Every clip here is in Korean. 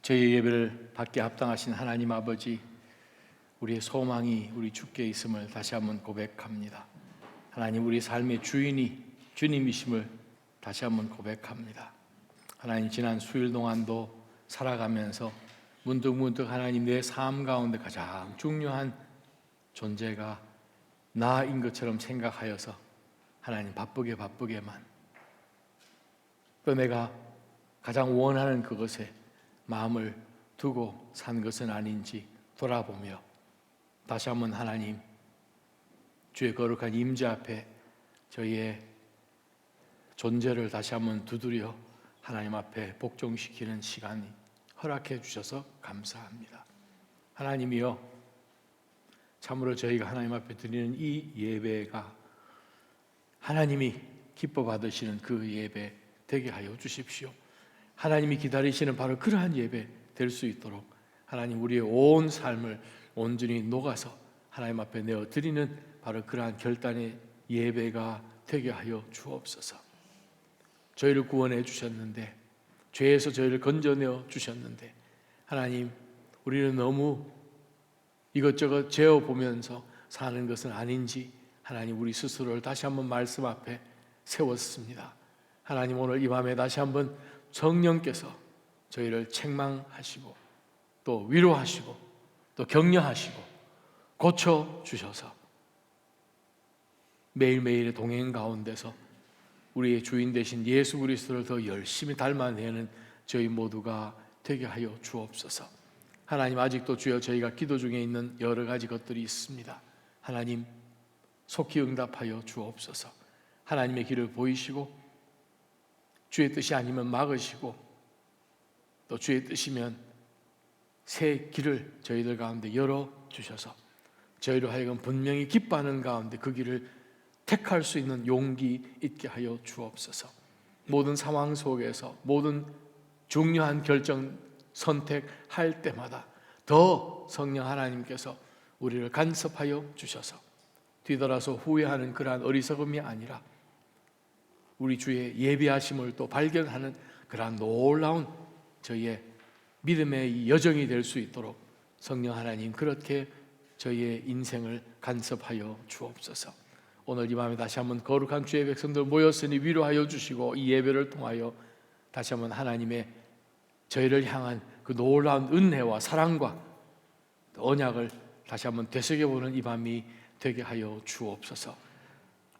저희 예배를 받게 합당하신 하나님 아버지, 우리의 소망이 우리 주께 있음을 다시 한번 고백합니다. 하나님, 우리 삶의 주인이 주님이심을 다시 한번 고백합니다. 하나님, 지난 수일 동안도 살아가면서 문득문득 하나님, 내 삶 가운데 가장 중요한 존재가 나인 것처럼 생각하여서 하나님, 바쁘게만 또 내가 가장 원하는 그것에 마음을 두고 산 것은 아닌지 돌아보며 다시 한번 하나님, 주의 거룩한 임재 앞에 저희의 존재를 다시 한번 두드려 하나님 앞에 복종시키는 시간이 허락해 주셔서 감사합니다. 하나님이여, 참으로 저희가 하나님 앞에 드리는 이 예배가 하나님이 기뻐 받으시는 그 예배 되게 하여 주십시오. 하나님이 기다리시는 바로 그러한 예배 될 수 있도록 하나님, 우리의 온 삶을 온전히 녹아서 하나님 앞에 내어 드리는 바로 그러한 결단의 예배가 되게 하여 주옵소서. 저희를 구원해 주셨는데, 죄에서 저희를 건져내어 주셨는데, 하나님, 우리는 너무 이것저것 재어보면서 사는 것은 아닌지 하나님, 우리 스스로를 다시 한번 말씀 앞에 세웠습니다. 하나님, 오늘 이 밤에 다시 한번 성령께서 저희를 책망하시고 또 위로하시고 또 격려하시고 고쳐주셔서 매일매일의 동행 가운데서 우리의 주인 되신 예수 그리스도를 더 열심히 닮아내는 저희 모두가 되게 하여 주옵소서. 하나님, 아직도 주여 저희가 기도 중에 있는 여러 가지 것들이 있습니다. 하나님, 속히 응답하여 주옵소서. 하나님의 길을 보이시고 주의 뜻이 아니면 막으시고 또 주의 뜻이면 새 길을 저희들 가운데 열어주셔서 저희로 하여금 분명히 기뻐하는 가운데 그 길을 택할 수 있는 용기 있게 하여 주옵소서. 모든 상황 속에서 모든 중요한 결정 선택할 때마다 더 성령 하나님께서 우리를 간섭하여 주셔서 뒤돌아서 후회하는 그러한 어리석음이 아니라 우리 주의 예비하심을 또 발견하는 그러한 놀라운 저희의 믿음의 여정이 될 수 있도록 성령 하나님, 그렇게 저희의 인생을 간섭하여 주옵소서. 오늘 이 밤에 다시 한번 거룩한 주의 백성들 모였으니 위로하여 주시고 이 예배를 통하여 다시 한번 하나님의 저희를 향한 그 놀라운 은혜와 사랑과 언약을 다시 한번 되새겨보는 이 밤이 되게 하여 주옵소서.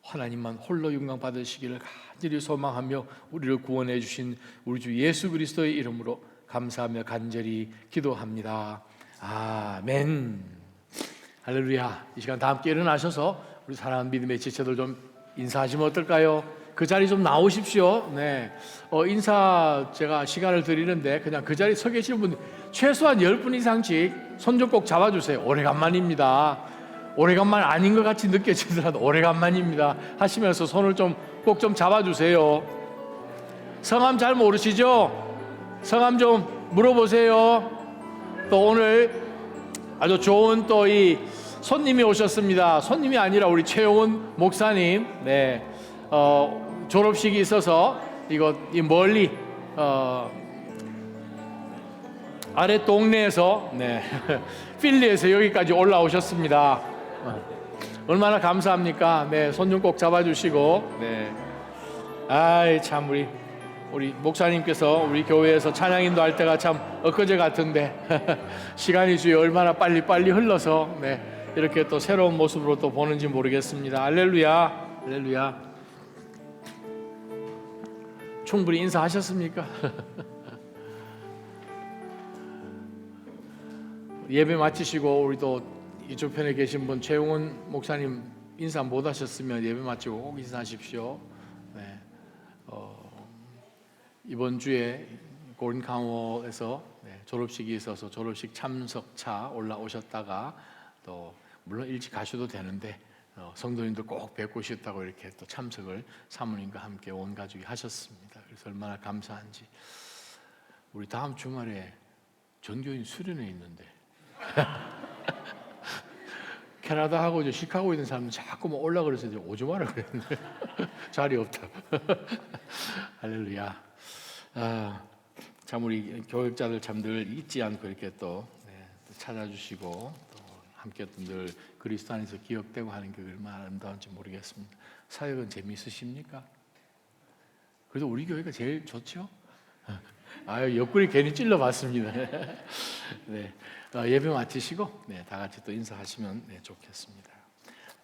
하나님만 홀로 영광 받으시기를 간절히 소망하며 우리를 구원해 주신 우리 주 예수 그리스도의 이름으로 감사하며 간절히 기도합니다. 아멘. 할렐루야. 이 시간 다 함께 일어나셔서 우리 사랑하는 믿음의 지체들 좀 인사하시면 어떨까요? 그 자리 좀 나오십시오. 네. 인사 제가 시간을 드리는데 그냥 그 자리에 서 계시는 분 최소한 10분 이상씩 손 좀 꼭 잡아주세요. 오래간만입니다. 오래간만 아닌 것 같이 느껴지더라도 오래간만입니다 하시면서 손을 꼭 좀 잡아주세요. 성함 잘 모르시죠? 성함 좀 물어보세요. 또 오늘 아주 좋은 또 이 손님이 오셨습니다. 손님이 아니라 우리 최용훈 목사님, 네, 졸업식이 있어서 이 멀리 아래 동네에서, 네, 필리에서 여기까지 올라오셨습니다. 얼마나 감사합니까? 네, 손 좀 꼭 잡아주시고, 네. 아이, 참, 우리 목사님께서 우리 교회에서 찬양 인도할 때가 참 엊그제 같은데, 시간이 주여 얼마나 빨리 흘러서, 네, 이렇게 또 새로운 모습으로 또 보는지 모르겠습니다. 할렐루야, 할렐루야. 충분히 인사하셨습니까? 예배 마치시고 우리 또 이쪽 편에 계신 분 최용훈 목사님 인사 못 하셨으면 예배 마치고 꼭 인사하십시오. 네. 이번 주에 골든카워에서 졸업식이 있어서 졸업식 참석차 올라오셨다가 또 물론 일찍 가셔도 되는데 성도님들 꼭 뵙고 싶다고 이렇게 또 참석을 사모님과 함께 온 가족이 하셨습니다. 그래서 얼마나 감사한지. 우리 다음 주말에 전교인 수련회 있는데 캐나다하고 이제 시카고에 있는 사람은 자꾸 뭐 올라 그래서 이제 오지 마라 그랬는데 자리 없다. 할렐루야. 참 우리 교육자들 참 늘 잊지 않고 이렇게 또 찾아주시고 또 함께 또 늘 그리스도 안에서 기억되고 하는 게 얼마나 아름다운지 모르겠습니다. 사역은 재미있으십니까? 그래도 우리 교회가 제일 좋죠? 아유, 옆구리 괜히 찔러봤습니다. 네, 예배 마치시고 다 같이 또 인사하시면 좋겠습니다.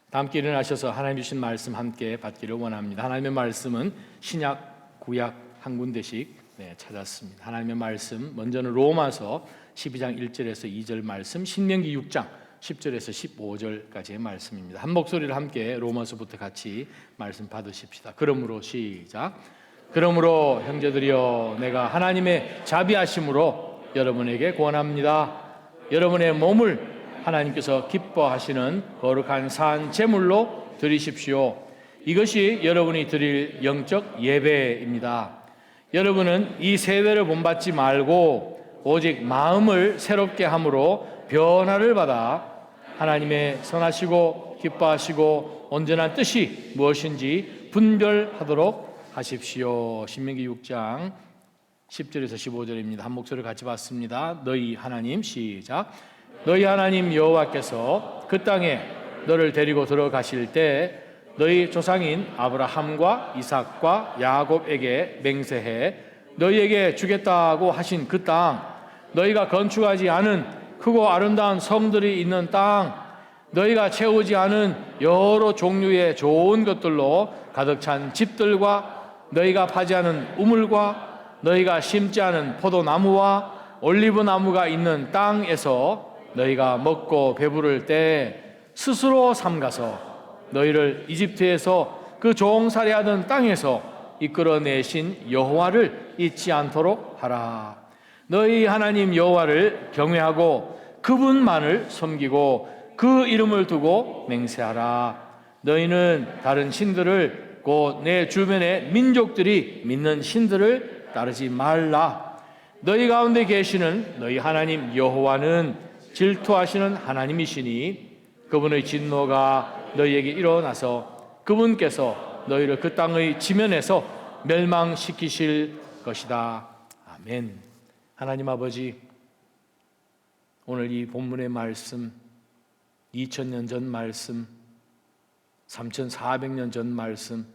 다 함께 일어나셔서 하나님 주신 말씀 함께 받기를 원합니다. 하나님의 말씀은 신약, 구약 한 군데씩 찾았습니다. 하나님의 말씀 먼저는 로마서 12장 1절에서 2절 말씀, 신명기 6장 10절에서 15절까지의 말씀입니다. 한 목소리를 함께 로마서부터 같이 말씀 받으십시다. 그러므로 시작. 그러므로 형제들이여 내가 하나님의 자비하심으로 여러분에게 권합니다. 여러분의 몸을 하나님께서 기뻐하시는 거룩한 산 제물로 드리십시오. 이것이 여러분이 드릴 영적 예배입니다. 여러분은 이 세대를 본받지 말고 오직 마음을 새롭게 함으로 변화를 받아 하나님의 선하시고 기뻐하시고 온전한 뜻이 무엇인지 분별하도록 하십시오. 신명기 6장 10절에서 15절입니다. 한 목소리를 같이 받습니다. 너희 하나님 시작. 너희 하나님 여호와께서 그 땅에 너를 데리고 들어가실 때 너희 조상인 아브라함과 이삭과 야곱에게 맹세해 너희에게 주겠다고 하신 그 땅, 너희가 건축하지 않은 크고 아름다운 성들이 있는 땅, 너희가 채우지 않은 여러 종류의 좋은 것들로 가득 찬 집들과 너희가 파지 않은 우물과 너희가 심지 않은 포도나무와 올리브나무가 있는 땅에서 너희가 먹고 배부를 때 스스로 삼가서 너희를 이집트에서 그 종살이하던 땅에서 이끌어내신 여호와를 잊지 않도록 하라. 너희 하나님 여호와를 경외하고 그분만을 섬기고 그 이름을 두고 맹세하라. 너희는 다른 신들을 곧 내 주변의 민족들이 믿는 신들을 따르지 말라. 너희 가운데 계시는 너희 하나님 여호와는 질투하시는 하나님이시니 그분의 진노가 너희에게 일어나서 그분께서 너희를 그 땅의 지면에서 멸망시키실 것이다. 아멘. 하나님 아버지, 오늘 이 본문의 말씀, 2000년 전 말씀, 3400년 전 말씀,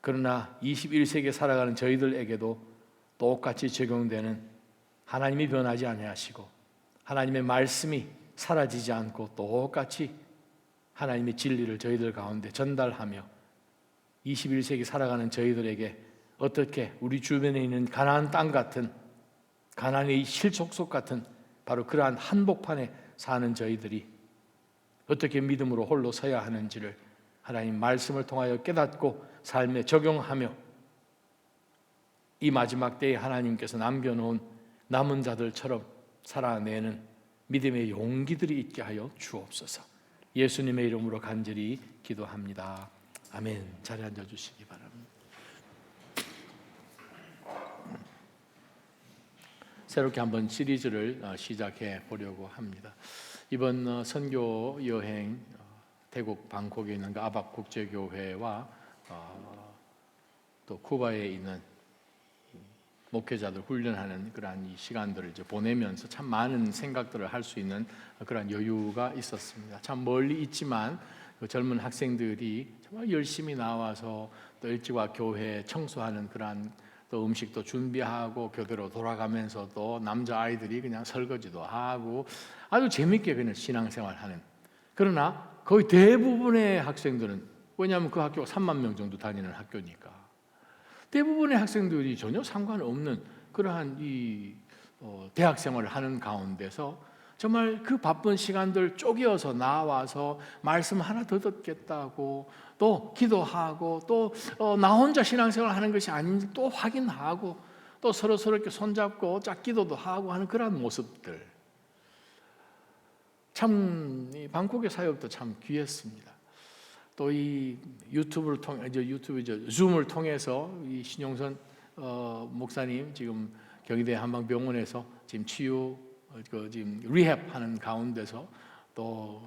그러나 21세기에 살아가는 저희들에게도 똑같이 적용되는, 하나님이 변하지 아니하시고 하나님의 말씀이 사라지지 않고 똑같이 하나님의 진리를 저희들 가운데 전달하며 21세기 살아가는 저희들에게 어떻게 우리 주변에 있는 가나안 땅 같은, 가나안의 실족속 같은 바로 그러한 한복판에 사는 저희들이 어떻게 믿음으로 홀로 서야 하는지를 하나님 말씀을 통하여 깨닫고 삶에 적용하며 이 마지막 때에 하나님께서 남겨놓은 남은 자들처럼 살아내는 믿음의 용기들이 있게 하여 주옵소서. 예수님의 이름으로 간절히 기도합니다. 아멘. 자리에 앉아주시기 바랍니다. 새롭게 한번 시리즈를 시작해 보려고 합니다. 이번 선교 여행, 태국 방콕에 있는 그 아박 국제교회와 또 쿠바에 있는 목회자들 훈련하는 그러한 이 시간들을 이제 보내면서 참 많은 생각들을 할 수 있는 그런 여유가 있었습니다. 참 멀리 있지만 그 젊은 학생들이 정말 열심히 나와서 또 일찍 와 교회 청소하는 그러한 또 음식도 준비하고 교대로 돌아가면서 또 남자 아이들이 그냥 설거지도 하고 아주 재밌게 그냥 신앙생활하는. 그러나 거의 대부분의 학생들은, 왜냐하면 그 학교가 3만 명 정도 다니는 학교니까 대부분의 학생들이 전혀 상관없는 그러한 이 대학 생활을 하는 가운데서 정말 그 바쁜 시간들 쪼개어서 나와서 말씀 하나 더 듣겠다고 또 기도하고 또 나 혼자 신앙생활 하는 것이 아닌지 또 확인하고 또 서로 이렇게 손잡고 짝기도도 하고 하는 그런 모습들, 참 이 방콕의 사역도 참 귀했습니다. 또 이 유튜브를 통해 줌을 통해서 이 신용선 목사님 지금 경희대 한방병원에서 지금 치유 지금 리헵 하는 가운데서 또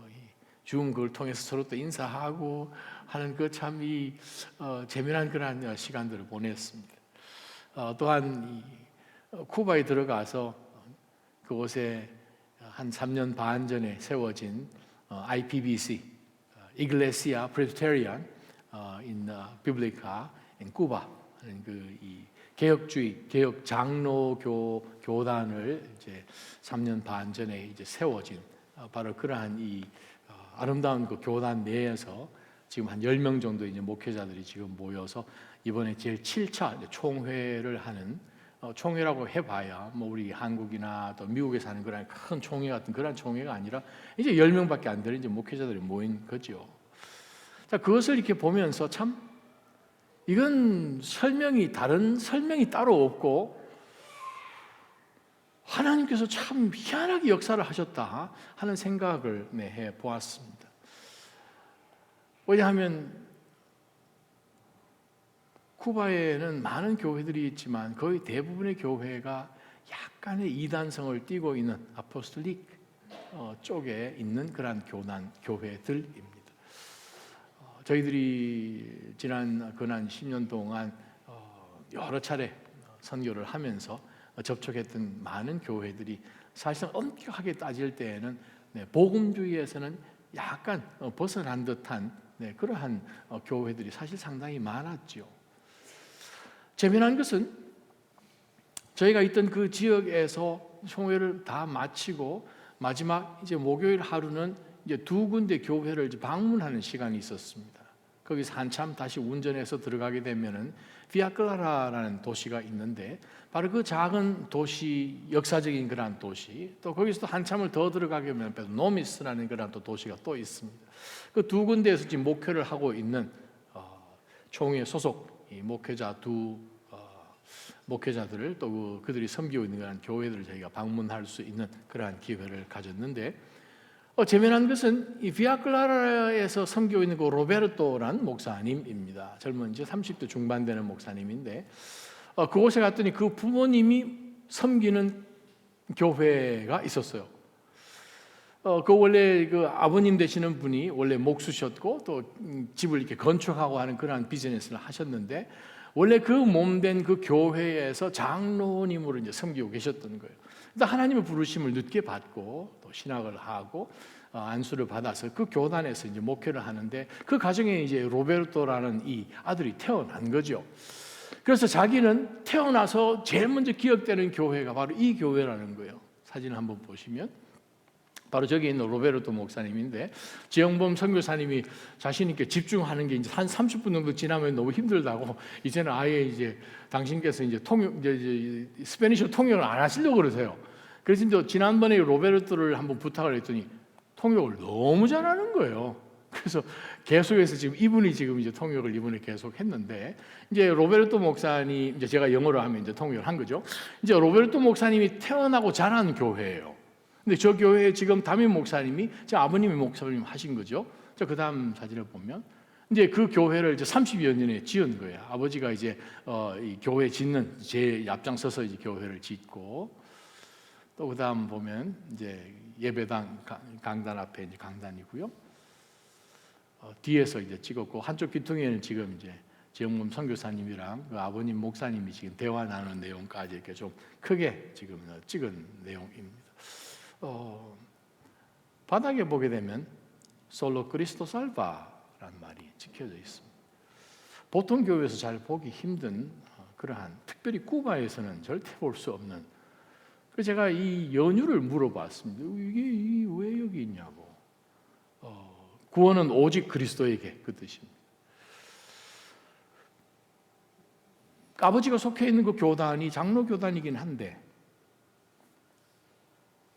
줌 그걸 통해서 서로 또 인사하고 하는 그 참 이 재미난 그런 시간들을 보냈습니다. 또한 쿠바에 들어가서 그곳에 한 3년 반 전에 세워진 IPBC, Iglesia Presbyterian in Biblica in Cuba 하는 이 개혁주의 개혁 장로교 교단을 이제 3년 반 전에 이제 세워진 바로 그러한 이 아름다운 그 교단 내에서 지금 한 10명 정도 이제 목회자들이 지금 모여서 이번에 제일 7차 총회를 하는 총회라고 해봐야 뭐 우리 한국이나 또 미국에 사는 그런 큰 총회 같은 그런 총회가 아니라 이제 10명밖에 안 되는 이제 목회자들이 모인 거죠. 자, 그것을 이렇게 보면서 참 이건 다른 설명이 따로 없고 하나님께서 참 희한하게 역사를 하셨다 하는 생각을 해 보았습니다. 왜냐하면 쿠바에는 많은 교회들이 있지만 거의 대부분의 교회가 약간의 이단성을 띠고 있는 아포스톨릭 쪽에 있는 그러한 교회들입니다. 저희들이 지난 근한 10년 동안 여러 차례 선교를 하면서 접촉했던 많은 교회들이 사실상 엄격하게 따질 때에는 복음주의에서는 약간 벗어난 듯한 그러한 교회들이 사실 상당히 많았죠. 재미난 것은 저희가 있던 그 지역에서 총회를 다 마치고 마지막 이제 목요일 하루는 이제 2군데 교회를 이제 방문하는 시간이 있었습니다. 거기서 한참 다시 운전해서 들어가게 되면은 비아클라라라는 도시가 있는데 바로 그 작은 도시, 역사적인 그러한 도시, 또 거기서 또 한참을 더 들어가게 되면 노미스라는 그러한 또 도시가 또 있습니다. 그 2군데에서 지금 목회를 하고 있는 총회 소속 이 목회자들을 또 그들이 섬기고 있는 그런 교회들을 저희가 방문할 수 있는 그러한 기회를 가졌는데 재미난 것은 이 비아클라라에서 섬기고 있는 그 로베르토라는 목사님입니다. 젊은 이제 30대 중반 되는 목사님인데 그곳에 갔더니 그 부모님이 섬기는 교회가 있었어요. 그 원래 그 아버님 되시는 분이 원래 목수셨고 또 집을 이렇게 건축하고 하는 그러한 비즈니스를 하셨는데 원래 그 몸된 그 교회에서 장로님으로 이제 섬기고 계셨던 거예요. 근데 하나님의 부르심을 늦게 받고 또 신학을 하고 안수를 받아서 그 교단에서 이제 목회를 하는데 그 가정에 이제 로베르토라는 이 아들이 태어난 거죠. 그래서 자기는 태어나서 제일 먼저 기억되는 교회가 바로 이 교회라는 거예요. 사진을 한번 보시면 바로 저기 있는 로베르토 목사님인데 지영범 선교사님이 자신 있게 집중하는 게 이제 한 30분 정도 지나면 너무 힘들다고 이제는 아예 이제 당신께서 이제 스페니쉬 통역을 안 하시려고 그러세요. 그래서 이제 지난번에 로베르토를 한번 부탁을 했더니 통역을 너무 잘하는 거예요. 그래서 계속해서 지금 이분이 지금 이제 통역을 이번에 계속 했는데 이제 로베르토 목사님 이제 제가 영어로 하면 이제 통역을 한 거죠. 이제 로베르토 목사님이 태어나고 자란 교회예요. 근데 저 교회에 지금 담임 목사님이 제 아버님이 목사님 하신 거죠. 자, 그 다음 사진을 보면 이제 그 교회를 이제 30여 년에 지은 거예요. 아버지가 이제 이 교회 짓는 제일 앞장서서 이제 교회를 짓고 또 그 다음 보면 이제 예배당 강단 앞에 이제 강단이고요. 뒤에서 이제 찍었고 한쪽 귀퉁이에는 지금 이제 지영범 선교사님이랑 그 아버님 목사님이 지금 대화 나누는 내용까지 이렇게 좀 크게 지금 찍은 내용입니다. 바닥에 보게 되면 솔로 크리스토 살바라는 말이 찍혀져 있습니다. 보통 교회에서 잘 보기 힘든 그러한 특별히 쿠바에서는 절대 볼 수 없는 그래서 제가 이 연유를 물어봤습니다. 이게 왜 여기 있냐고. 구원은 오직 그리스도에게 그 뜻입니다. 아버지가 속해 있는 그 교단이 장로 교단이긴 한데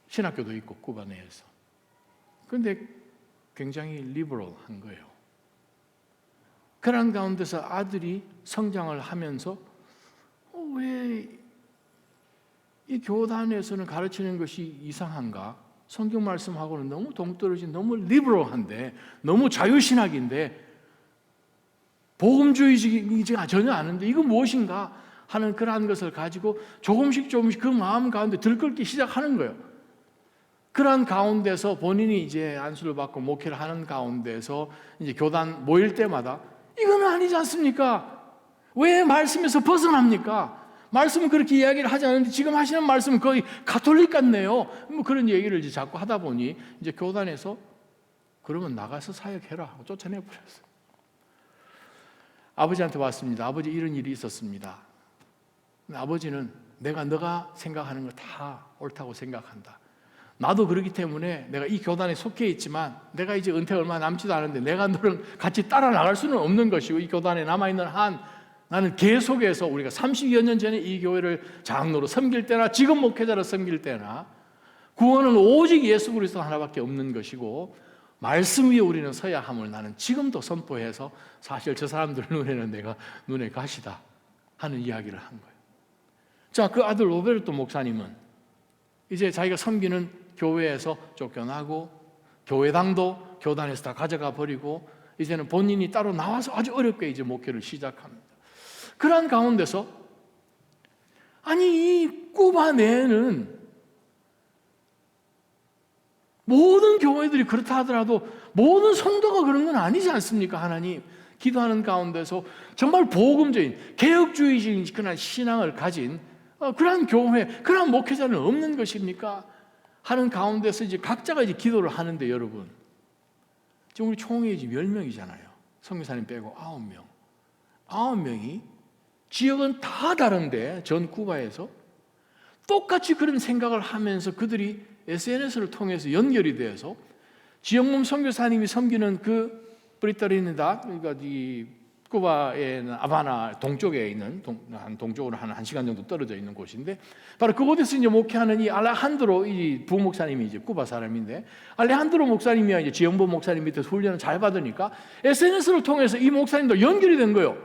신학교도 있고 쿠바 내에서. 그런데 굉장히 리버럴한 거예요. 그런 가운데서 아들이 성장을 하면서 왜 이 교단에서는 가르치는 것이 이상한가? 성경 말씀하고는 너무 동떨어진 너무 리버럴한데 너무 자유신학인데 복음주의가 전혀 아닌데 이거 무엇인가 하는 그러한 것을 가지고 조금씩 그 마음 가운데 들끓기 시작하는 거예요. 그러한 가운데서 본인이 이제 안수를 받고 목회를 하는 가운데서 이제 교단 모일 때마다 이건 아니지 않습니까? 왜 말씀에서 벗어납니까? 말씀은 그렇게 이야기를 하지 않는데 지금 하시는 말씀은 거의 가톨릭 같네요. 뭐 그런 얘기를 이제 자꾸 하다 보니 이제 교단에서 그러면 나가서 사역해라 하고 쫓아내버렸어요. 아버지한테 왔습니다. 아버지 이런 일이 있었습니다. 아버지는 너가 생각하는 거 다 옳다고 생각한다. 나도 그렇기 때문에 내가 이 교단에 속해 있지만 내가 이제 은퇴 얼마 남지도 않은데 내가 너를 같이 따라 나갈 수는 없는 것이고 이 교단에 남아있는 한 나는 계속해서 우리가 30여 년 전에 이 교회를 장로로 섬길 때나 지금 목회자로 섬길 때나 구원은 오직 예수 그리스도 하나밖에 없는 것이고 말씀 위에 우리는 서야 함을 나는 지금도 선포해서 사실 저 사람들 눈에는 내가 눈에 가시다 하는 이야기를 한 거예요. 자, 그 아들 로베르토 목사님은 이제 자기가 섬기는 교회에서 쫓겨나고 교회당도 교단에서 다 가져가 버리고 이제는 본인이 따로 나와서 아주 어렵게 이제 목회를 시작합니다. 그러한 가운데서 아니 이 쿠바 내에는 모든 교회들이 그렇다 하더라도 모든 성도가 그런 건 아니지 않습니까? 하나님 기도하는 가운데서 정말 복음적인 개혁주의적인 그런 신앙을 가진 그러한 교회, 그러한 목회자는 없는 것입니까? 하는 가운데서 이제 각자가 이제 기도를 하는데 여러분 지금 우리 총회 지금 10명이잖아요. 선교사님 빼고 9명. 9명이 지역은 다 다른데 전 쿠바에서 똑같이 그런 생각을 하면서 그들이 SNS를 통해서 연결이 되어서 지역몸 선교사님이 섬기는 그 브리타리니다, 그러니까 이 쿠바의 아바나 동쪽에 있는 동쪽으로 한 1시간 정도 떨어져 있는 곳인데 바로 그곳에서 이제 목회하는 이 알레한드로 이 부목사님이 이제 쿠바 사람인데 알레한드로 목사님이야 이제 지역본 목사님 밑에서 훈련을 잘 받으니까 SNS를 통해서 이 목사님도 연결이 된 거예요.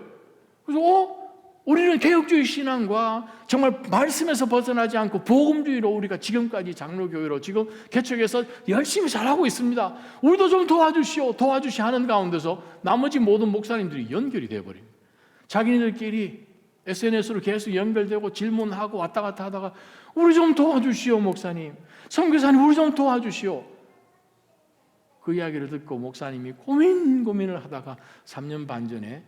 그래서 우리는 개혁주의 신앙과 정말 말씀에서 벗어나지 않고 복음주의로 우리가 지금까지 장로교회로 지금 개척해서 열심히 잘하고 있습니다. 우리도 좀 도와주시오 하는 가운데서 나머지 모든 목사님들이 연결이 되어버립니다. 자기네들끼리 SNS로 계속 연결되고 질문하고 왔다 갔다 하다가 우리 좀 도와주시오 목사님, 선교사님 우리 좀 도와주시오. 그 이야기를 듣고 목사님이 고민을 하다가 3년 반 전에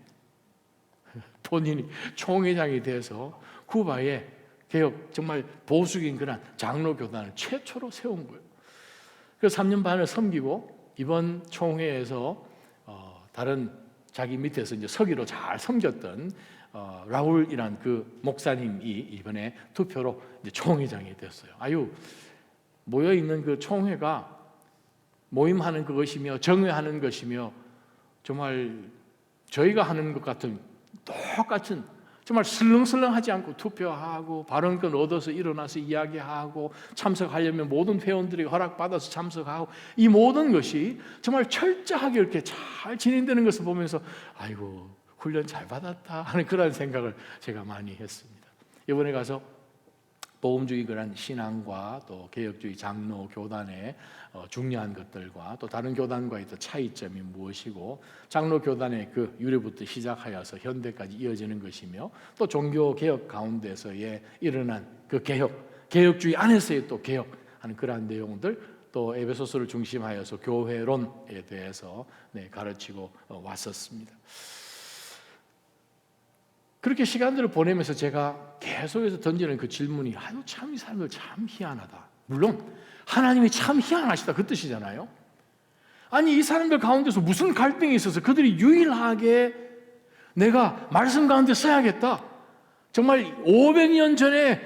본인이 총회장이 돼서 쿠바에 개혁 정말 보수적인 그런 장로교단을 최초로 세운 거예요. 그래서 3년 반을 섬기고 이번 총회에서 다른 자기 밑에서 이제 서기로 잘 섬겼던 라울이란 그 목사님이 이번에 투표로 이제 총회장이 됐어요. 아유 모여 있는 그 총회가 모임하는 그것이며 정회하는 것이며 정말 저희가 하는 것 같은 똑같은 정말 슬렁슬렁하지 않고 투표하고 발언권 얻어서 일어나서 이야기하고 참석하려면 모든 회원들이 허락받아서 참석하고 이 모든 것이 정말 철저하게 이렇게 잘 진행되는 것을 보면서 아이고 훈련 잘 받았다 하는 그런 생각을 제가 많이 했습니다. 이번에 가서 복음주의 그런 신앙과 또 개혁주의 장로 교단의 중요한 것들과 또 다른 교단과의 또 차이점이 무엇이고 장로 교단의 그 유래부터 시작하여서 현대까지 이어지는 것이며 또 종교 개혁 가운데서의 일어난 그 개혁주의 안에서의 또 개혁하는 그러한 내용들 또 에베소서를 중심하여서 교회론에 대해서 가르치고 왔었습니다. 그렇게 시간들을 보내면서 제가 계속해서 던지는 그 질문이 아유 참 이 사람들 참 희한하다. 물론 하나님이 참 희한하시다 그 뜻이잖아요. 아니 이 사람들 가운데서 무슨 갈등이 있어서 그들이 유일하게 내가 말씀 가운데 써야겠다. 정말 500년 전에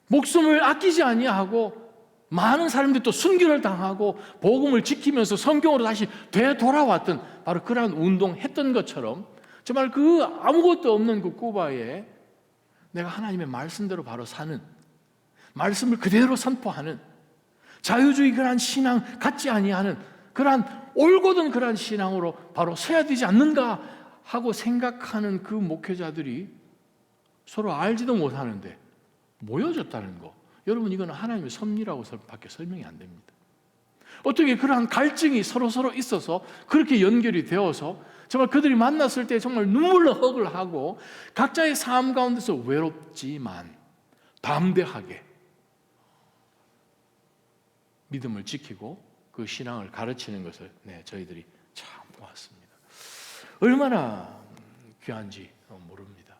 목숨을 아끼지 아니하고 많은 사람들이 또 순교를 당하고 복음을 지키면서 성경으로 다시 되돌아왔던 바로 그러한 운동했던 것처럼 정말 그 아무것도 없는 그 쿠바에 내가 하나님의 말씀대로 바로 사는 말씀을 그대로 선포하는 자유주의 그러한 신앙 같지 아니하는 그러한 올곧은 그러한 신앙으로 바로 서야 되지 않는가 하고 생각하는 그 목회자들이 서로 알지도 못하는데 모여졌다는 거 여러분 이거는 하나님의 섭리라고 밖에 설명이 안 됩니다. 어떻게 그러한 갈증이 서로 있어서 그렇게 연결이 되어서 정말 그들이 만났을 때 정말 눈물로 헉을 하고 각자의 삶 가운데서 외롭지만 담대하게 믿음을 지키고 그 신앙을 가르치는 것을 저희들이 참 보았습니다. 얼마나 귀한지 모릅니다.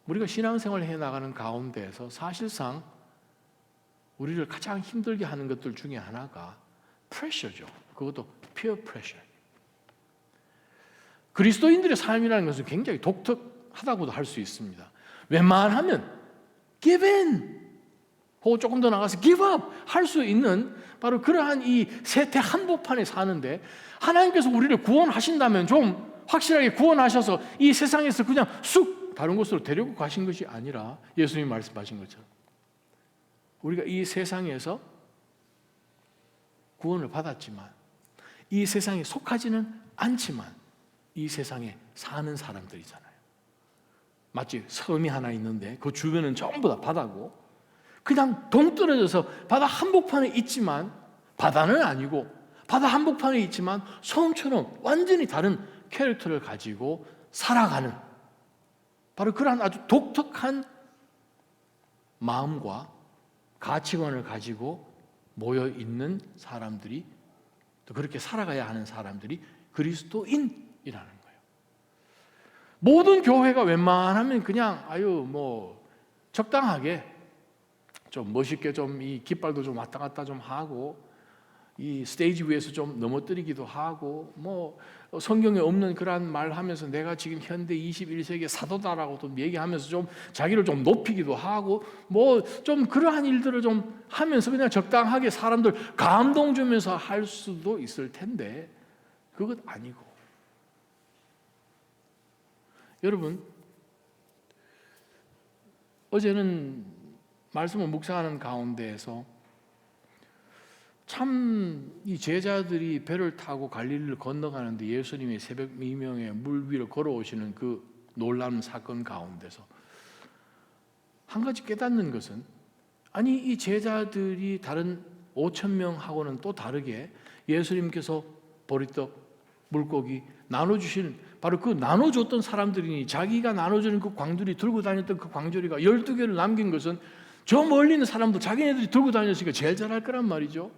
우리가 신앙생활을 해나가는 가운데에서 사실상 우리를 가장 힘들게 하는 것들 중에 하나가 프레셔죠. 그것도 peer pressure. 그리스도인들의 삶이라는 것은 굉장히 독특하다고도 할 수 있습니다. 웬만하면 give in 혹은 조금 더 나가서 give up 할 수 있는 바로 그러한 이 세태 한복판에 사는데, 하나님께서 우리를 구원하신다면 좀 확실하게 구원하셔서 이 세상에서 그냥 쑥 다른 곳으로 데리고 가신 것이 아니라, 예수님이 말씀하신 것처럼 우리가 이 세상에서 구원을 받았지만 이 세상에 속하지는 않지만 이 세상에 사는 사람들이잖아요. 마치 섬이 하나 있는데 그 주변은 전부 다 바다고, 그냥 동떨어져서 바다 한복판에 있지만, 바다는 아니고 바다 한복판에 있지만 섬처럼 완전히 다른 캐릭터를 가지고 살아가는, 바로 그러한 아주 독특한 마음과 가치관을 가지고 모여 있는 사람들이, 또 그렇게 살아가야 하는 사람들이 그리스도인이라는 거예요. 모든 교회가 웬만하면 그냥 적당하게 좀 멋있게 좀 이 깃발도 좀 왔다 갔다 좀 하고, 이 스테이지 위에서 좀 넘어뜨리기도 하고, 성경에 없는 그런 말 하면서 내가 지금 현대 21세기의 사도다라고 좀 얘기하면서 좀 자기를 좀 높이기도 하고, 좀 그러한 일들을 좀 하면서 그냥 적당하게 사람들 감동 주면서 할 수도 있을 텐데, 그것 아니고, 여러분, 어제는 말씀을 묵상하는 가운데에서 참 이 제자들이 배를 타고 갈릴리를 건너가는데 예수님이 새벽 미명에 물 위를 걸어오시는 그 놀라운 사건 가운데서 한 가지 깨닫는 것은, 아니 이 제자들이 다른 5,000명하고는 또 다르게 예수님께서 보리떡, 물고기 나눠주시는, 바로 그 나눠줬던 사람들이니 자기가 나눠주는 그 광주리, 들고 다녔던 그 광주리가 12개를 남긴 것은 저 멀리 있는 사람도 자기네들이 들고 다녔으니까 제일 잘할 거란 말이죠.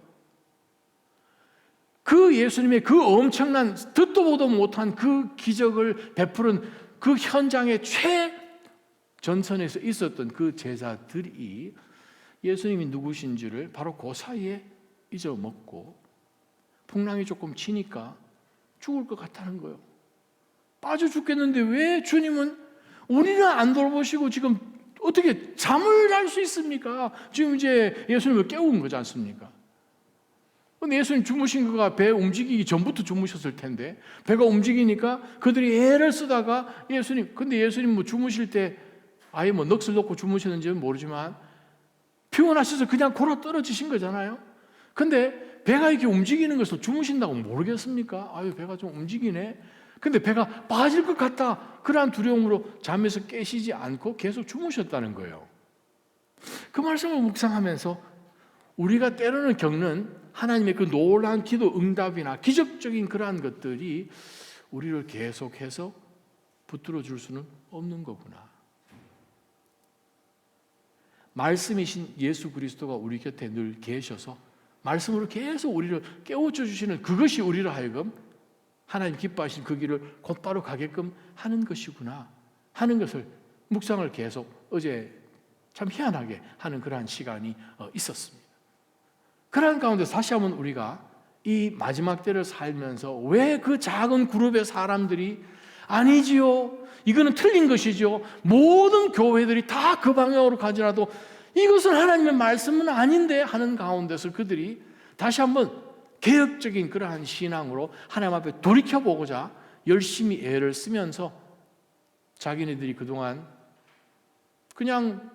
그 예수님의 그 엄청난 듣도 보도 못한 그 기적을 베푸는 그 현장의 최전선에서 있었던 그 제자들이 예수님이 누구신지를 바로 그 사이에 잊어먹고, 풍랑이 조금 치니까 죽을 것 같다는 거예요. 빠져 죽겠는데 왜 주님은 우리는 안 돌보시고 지금 어떻게 잠을 잘 수 있습니까? 지금 이제 예수님을 깨운 거지 않습니까? 근데 예수님 주무신 거가 배 움직이기 전부터 주무셨을 텐데, 배가 움직이니까 그들이 애를 쓰다가 근데 예수님 주무실 때 아예 넋을 놓고 주무셨는지는 모르지만 피곤하셔서 그냥 골아 떨어지신 거잖아요. 근데 배가 이렇게 움직이는 것을 주무신다고 모르겠습니까? 배가 좀 움직이네. 근데 배가 빠질 것 같다. 그러한 두려움으로 잠에서 깨시지 않고 계속 주무셨다는 거예요. 그 말씀을 묵상하면서 우리가 때로는 겪는 하나님의 그 놀라운 기도 응답이나 기적적인 그러한 것들이 우리를 계속해서 붙들어 줄 수는 없는 거구나. 말씀이신 예수 그리스도가 우리 곁에 늘 계셔서 말씀으로 계속 우리를 깨우쳐 주시는 그것이 우리를 하여금 하나님 기뻐하신 그 길을 곧바로 가게끔 하는 것이구나 하는 것을 묵상을 계속 어제 참 희한하게 하는 그러한 시간이 있었습니다. 그러한 가운데 다시 한번 우리가 이 마지막 때를 살면서 왜 그 작은 그룹의 사람들이 아니지요, 이거는 틀린 것이죠, 모든 교회들이 다 그 방향으로 가지라도 이것은 하나님의 말씀은 아닌데 하는 가운데서 그들이 다시 한번 개혁적인 그러한 신앙으로 하나님 앞에 돌이켜보고자 열심히 애를 쓰면서 자기네들이 그동안 그냥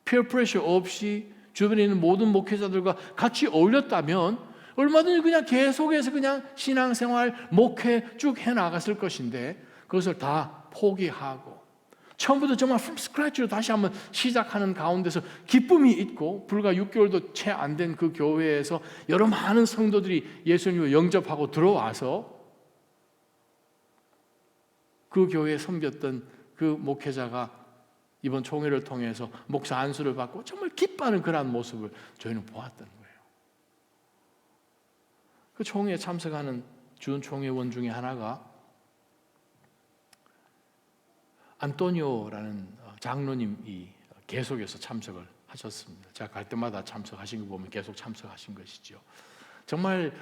peer pressure 없이 주변에 있는 모든 목회자들과 같이 어울렸다면 얼마든지 그냥 계속해서 그냥 신앙생활, 목회 쭉 해나갔을 것인데, 그것을 다 포기하고 처음부터 정말 from scratch로 다시 한번 시작하는 가운데서 기쁨이 있고, 불과 6개월도 채 안 된 그 교회에서 여러 많은 성도들이 예수님을 영접하고 들어와서 그 교회에 섬겼던 그 목회자가 이번 총회를 통해서 목사 안수를 받고 정말 기뻐하는 그러한 모습을 저희는 보았던 거예요. 그 총회에 참석하는 준 총회원 중에 하나가 안토니오라는 장로님이 계속해서 참석을 하셨습니다. 제가 갈 때마다 참석하신 거 보면 계속 참석하신 것이죠. 정말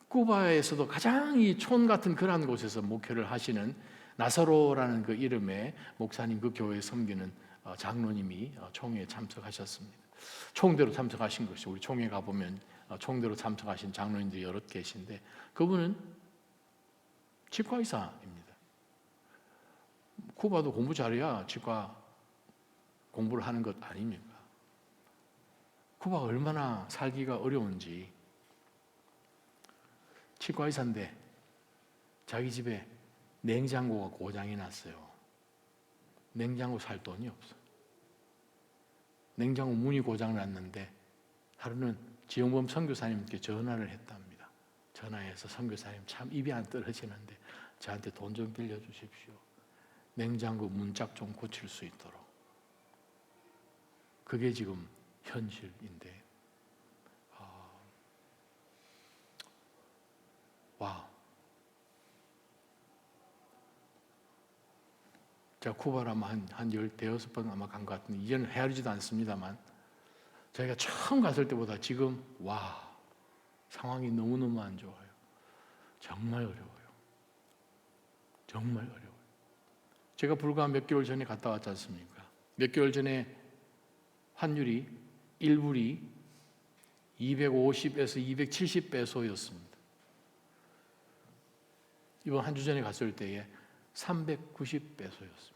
쿠바에서도 가장 이 촌 같은 그런 곳에서 목회를 하시는 나사로라는 그 이름의 목사님, 그 교회에 섬기는 장로님이 총회에 참석하셨습니다. 총대로 참석하신 것이, 우리 총회 가보면 총대로 참석하신 장로님들이 여럿 계신데, 그분은 치과의사입니다. 쿠바도 공부 잘해야 치과 공부를 하는 것 아닙니까? 쿠바가 얼마나 살기가 어려운지. 치과의사인데 자기 집에 냉장고가 고장이 났어요. 냉장고 살 돈이 없어. 냉장고 문이 고장 났는데 하루는 지영범 선교사님께 전화를 했답니다. 전화해서 선교사님 참 입이 안 떨어지는데 저한테 돈 좀 빌려주십시오. 냉장고 문짝 좀 고칠 수 있도록. 그게 지금 현실인데, 와, 제가 쿠바를 아마 한 15번 아마 간 것 같은데, 이제는 헤아리지도 않습니다만, 저희가 처음 갔을 때보다 지금, 와, 상황이 너무너무 안 좋아요. 정말 어려워요. 정말 어려워요. 제가 불과 몇 개월 전에 갔다 왔지 않습니까? 몇 개월 전에 환율이 1불이 250에서 270페소였습니다. 이번 한 주 전에 갔을 때에 390페소였습니다.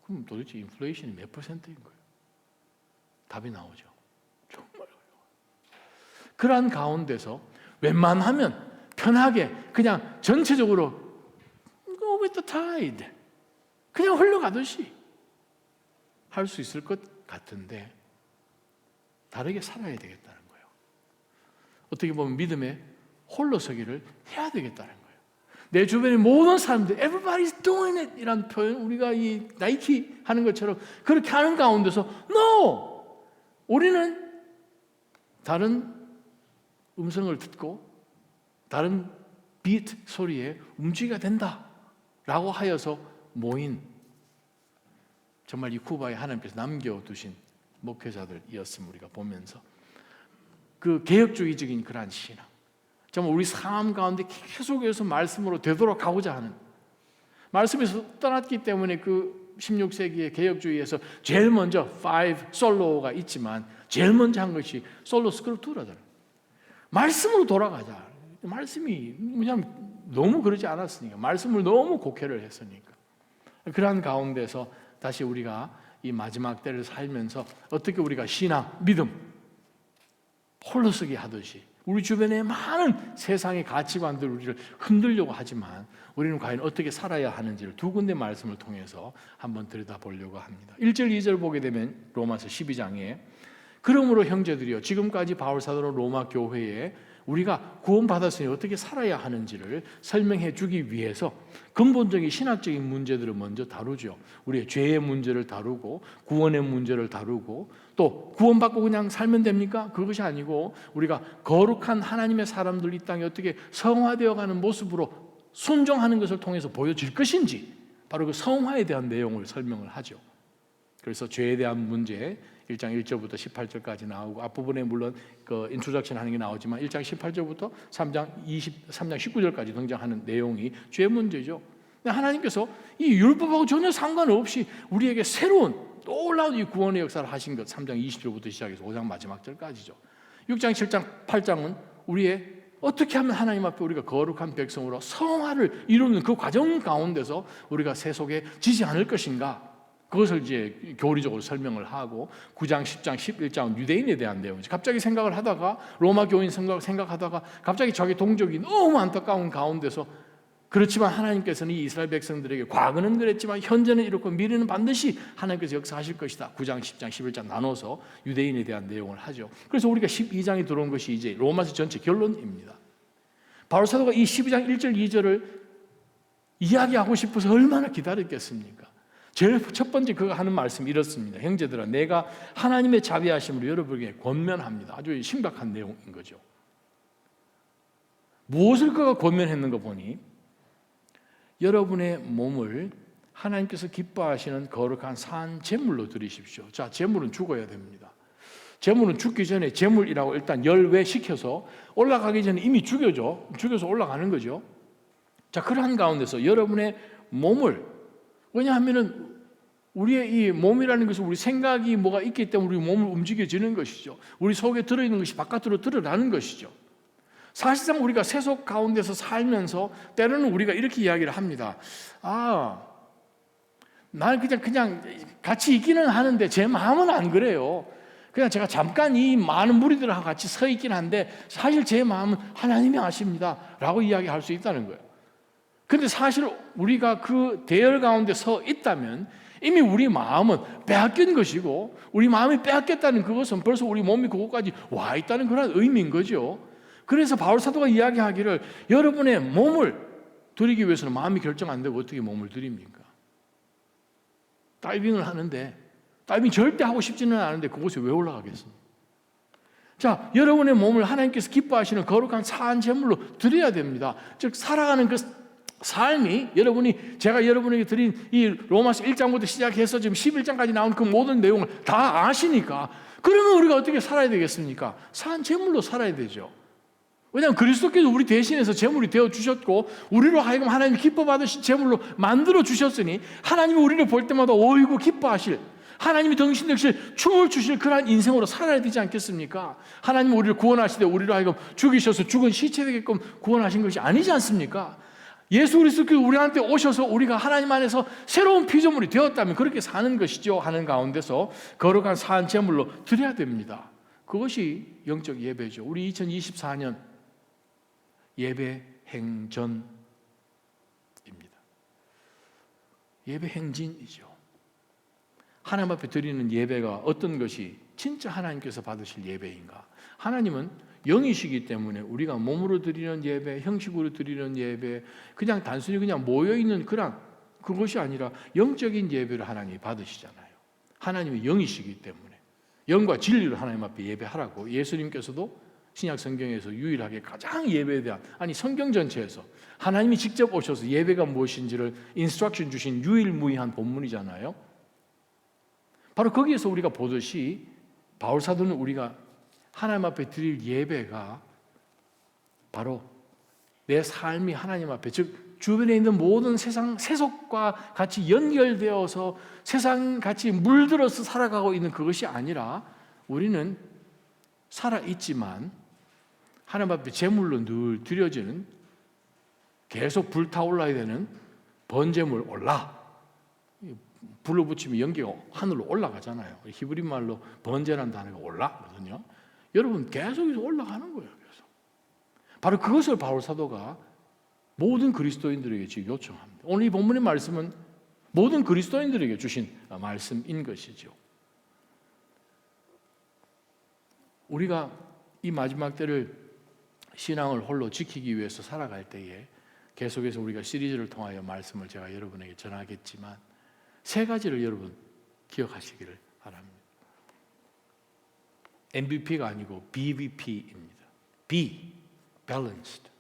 그럼 도대체 인플레이션이 몇 %인 거예요? 답이 나오죠. 정말 어려워요. 그러한 가운데서 웬만하면 편하게 그냥 전체적으로 go with the tide, 그냥 흘러가듯이 할 수 있을 것 같은데 다르게 살아야 되겠다는 거예요. 어떻게 보면 믿음의 홀로서기를 해야 되겠다는 거예요. 내 주변의 모든 사람들, everybody's doing it 이란 표현, 우리가 이 나이키 하는 것처럼 그렇게 하는 가운데서 no! 우리는 다른 음성을 듣고 다른 비트 소리에 움직여야 된다라고 하여서 모인, 정말 이 쿠바에 하나님께서 남겨두신 목회자들이었음을 우리가 보면서 그 개혁주의적인 그러한 신앙, 정말 우리 삶 가운데 계속해서 말씀으로 되돌아가고자 하는, 말씀에서 떠났기 때문에 그 16세기의 개혁주의에서 제일 먼저 5 솔로가 있지만 제일 먼저 한 것이 솔로 스크립투라잖아요. 말씀으로 돌아가자. 말씀이 그냥 너무 그러지 않았으니까, 말씀을 너무 곡해를 했으니까. 그러한 가운데서 다시 우리가 이 마지막 때를 살면서 어떻게 우리가 신앙, 믿음 홀로서기 하듯이 우리 주변의 많은 세상의 가치관들 우리를 흔들려고 하지만 우리는 과연 어떻게 살아야 하는지를 두 군데 말씀을 통해서 한번 들여다보려고 합니다. 1절 2절 보게 되면 로마서 12장에 그러므로 형제들이여 지금까지 바울사도로 로마 교회에 우리가 구원받았으니 어떻게 살아야 하는지를 설명해 주기 위해서 근본적인 신학적인 문제들을 먼저 다루죠. 우리의 죄의 문제를 다루고 구원의 문제를 다루고, 또 구원받고 그냥 살면 됩니까? 그것이 아니고 우리가 거룩한 하나님의 사람들 이 땅에 어떻게 성화되어가는 모습으로 순종하는 것을 통해서 보여질 것인지, 바로 그 성화에 대한 내용을 설명을 하죠. 그래서 죄에 대한 문제 1장 1절부터 18절까지 나오고, 앞부분에 물론 그 인트로덕션 하는 게 나오지만 1장 18절부터 3장 19절까지 등장하는 내용이 죄 문제죠. 하나님께서 이 율법하고 전혀 상관없이 우리에게 새로운 놀라운 이 구원의 역사를 하신 것, 3장 20절부터 시작해서 5장 마지막 절까지죠. 6장 7장 8장은 우리의 어떻게 하면 하나님 앞에 우리가 거룩한 백성으로 성화를 이루는 그 과정 가운데서 우리가 세속에 지지 않을 것인가, 그것을 이제 교리적으로 설명을 하고, 9장, 10장, 11장은 유대인에 대한 내용이죠. 갑자기 생각을 하다가 로마 교인 생각하다가 갑자기 자기 동족이 너무 안타까운 가운데서, 그렇지만 하나님께서는 이 이스라엘 백성들에게 과거는 그랬지만 현재는 이렇고 미래는 반드시 하나님께서 역사하실 것이다. 9장, 10장, 11장 나눠서 유대인에 대한 내용을 하죠. 그래서 우리가 12장에 들어온 것이 이제 로마서 전체 결론입니다. 바울 사도가 이 12장 1절 2절을 이야기하고 싶어서 얼마나 기다렸겠습니까? 제일 첫 번째 그가 하는 말씀이 이렇습니다. 형제들아, 내가 하나님의 자비하심으로 여러분에게 권면합니다. 아주 심각한 내용인 거죠. 무엇을 그가 권면했는가 보니 여러분의 몸을 하나님께서 기뻐하시는 거룩한 산 제물로 드리십시오. 자, 제물은 죽어야 됩니다. 제물은 죽기 전에 제물이라고 일단 열외시켜서 올라가기 전에 이미 죽여서 올라가는 거죠. 자, 그러한 가운데서 여러분의 몸을, 왜냐하면은 우리의 이 몸이라는 것은 우리 생각이 뭐가 있기 때문에 우리 몸을 움직여지는 것이죠. 우리 속에 들어있는 것이 바깥으로 드러나는 것이죠. 사실상 우리가 세속 가운데서 살면서 때로는 우리가 이렇게 이야기를 합니다. 나는 그냥 같이 있기는 하는데 제 마음은 안 그래요. 그냥 제가 잠깐 이 많은 무리들하고 같이 서 있긴 한데 사실 제 마음은 하나님이 아십니다 라고 이야기할 수 있다는 거예요. 그런데 사실 우리가 그 대열 가운데 서 있다면 이미 우리 마음은 빼앗긴 것이고, 우리 마음이 빼앗겼다는 그것은 벌써 우리 몸이 그곳까지 와 있다는 그런 의미인 거죠. 그래서 바울 사도가 이야기하기를 여러분의 몸을 드리기 위해서는 마음이 결정 안 되고 어떻게 몸을 드립니까? 다이빙을 하는데, 다이빙 절대 하고 싶지는 않은데 그곳에 왜 올라가겠습니까? 자, 여러분의 몸을 하나님께서 기뻐하시는 거룩한 산 제물로 드려야 됩니다. 즉 살아가는 그 삶이, 제가 여러분에게 드린 이 로마서 1장부터 시작해서 지금 11장까지 나온 그 모든 내용을 다 아시니까, 그러면 우리가 어떻게 살아야 되겠습니까? 산 제물로 살아야 되죠. 왜냐하면 그리스도께서 우리 대신해서 제물이 되어 주셨고, 우리로 하여금 하나님 기뻐 받으신 제물로 만들어 주셨으니 하나님이 우리를 볼 때마다 오이고 기뻐하실, 하나님이 덩신덩신 춤을 주실 그러한 인생으로 살아야 되지 않겠습니까? 하나님은 우리를 구원하시되 우리로 하여금 죽이셔서 죽은 시체 되게끔 구원하신 것이 아니지 않습니까? 예수 그리스도께서 우리한테 오셔서 우리가 하나님 안에서 새로운 피조물이 되었다면 그렇게 사는 것이죠. 하는 가운데서 거룩한 산 제물로 드려야 됩니다. 그것이 영적 예배죠. 우리 2024년 예배 행전입니다. 예배 행진이죠. 하나님 앞에 드리는 예배가 어떤 것이 진짜 하나님께서 받으실 예배인가? 하나님은 영이시기 때문에 우리가 몸으로 드리는 예배, 형식으로 드리는 예배, 그냥 단순히 그냥 모여있는 그것이 아니라 영적인 예배를 하나님이 받으시잖아요. 하나님이 영이시기 때문에 영과 진리로 하나님 앞에 예배하라고 예수님께서도 신약 성경에서 유일하게 가장 예배에 대한, 성경 전체에서 하나님이 직접 오셔서 예배가 무엇인지를 인스트럭션 주신 유일무이한 본문이잖아요. 바로 거기에서 우리가 보듯이 바울 사도는 우리가 하나님 앞에 드릴 예배가 바로 내 삶이 하나님 앞에, 즉 주변에 있는 모든 세상 세속과 같이 연결되어서 세상 같이 물들어서 살아가고 있는 그것이 아니라, 우리는 살아있지만 하나님 앞에 제물로 늘 드려지는, 계속 불타올라야 되는 번제물 올라, 불을 붙이면 연기가 하늘로 올라가잖아요. 히브리 말로 번제라는 단어가 올라거든요. 여러분 계속해서 올라가는 거예요. 그래서 바로 그것을 바울 사도가 모든 그리스도인들에게 지금 요청합니다. 오늘 이 본문의 말씀은 모든 그리스도인들에게 주신 말씀인 것이죠. 우리가 이 마지막 때를 신앙을 홀로 지키기 위해서 살아갈 때에 계속해서 우리가 시리즈를 통하여 말씀을 제가 여러분에게 전하겠지만, 세 가지를 여러분 기억하시기를 바랍니다. MVP가 아니고 BVP입니다. B, balanced.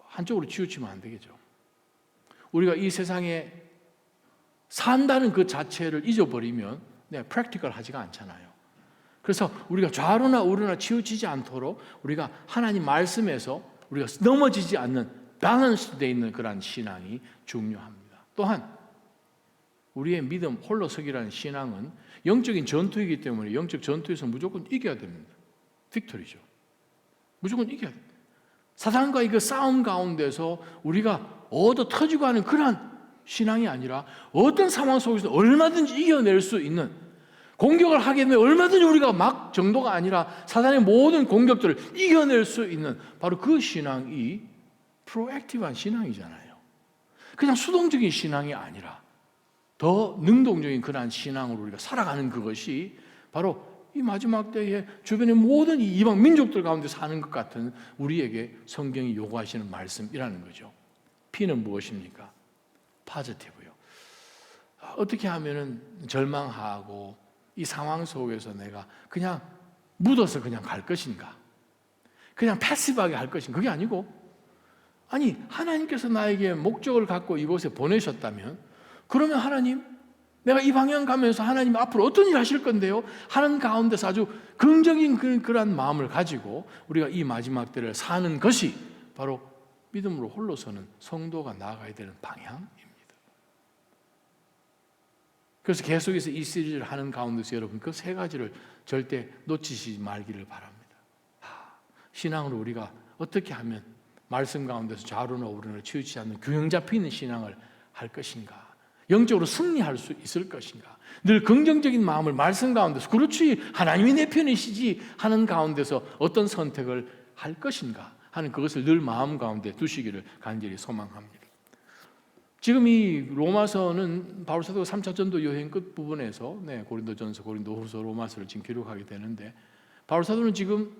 한쪽으로 치우치면 안 되겠죠. 우리가 이 세상에 산다는 그 자체를 잊어버리면 practical하지가 않잖아요. 그래서 우리가 좌로나 우로나 치우치지 않도록 우리가 하나님 말씀에서 우리가 넘어지지 않는 밸런스 되어 있는 그런 신앙이 중요합니다. 또한 우리의 믿음 홀로서기라는 신앙은 영적인 전투이기 때문에 영적 전투에서 무조건 이겨야 됩니다. 빅토리죠. 무조건 이겨야 됩니다. 사탄과의 그 싸움 가운데서 우리가 얻어 터지고 하는 그러한 신앙이 아니라 어떤 상황 속에서 얼마든지 이겨낼 수 있는, 공격을 하게 되면 얼마든지 우리가 막 정도가 아니라 사탄의 모든 공격들을 이겨낼 수 있는 바로 그 신앙이 프로액티브한 신앙이잖아요. 그냥 수동적인 신앙이 아니라 더 능동적인 그러한 신앙으로 우리가 살아가는 그것이 바로 이 마지막 때에 주변의 모든 이방 민족들 가운데 사는 것 같은 우리에게 성경이 요구하시는 말씀이라는 거죠. P는 무엇입니까? 포지티브요. 어떻게 하면은 절망하고 이 상황 속에서 내가 그냥 묻어서 그냥 갈 것인가? 그냥 패시브하게 할 것인가? 그게 아니고 아니, 하나님께서 나에게 목적을 갖고 이곳에 보내셨다면, 그러면 하나님, 내가 이 방향 가면서 하나님 앞으로 어떤 일 하실 건데요? 하는 가운데서 아주 긍정적인 그러한 마음을 가지고 우리가 이 마지막 때를 사는 것이 바로 믿음으로 홀로서는 성도가 나아가야 되는 방향입니다. 그래서 계속해서 이 시리즈를 하는 가운데서 여러분 그 세 가지를 절대 놓치지 말기를 바랍니다. 신앙으로 우리가 어떻게 하면 말씀 가운데서 좌우로나 우로나 치우치지 않는 균형 잡히는 신앙을 할 것인가? 영적으로 승리할 수 있을 것인가? 늘 긍정적인 마음을 말씀 가운데서, 그렇지, 하나님이 내 편이시지 하는 가운데서 어떤 선택을 할 것인가 하는 그것을 늘 마음 가운데 두시기를 간절히 소망합니다. 지금 이 로마서는 바울 사도가 3차 전도 여행 끝 부분에서 고린도전서, 고린도후서, 로마서를 지금 기록하게 되는데, 바울 사도는 지금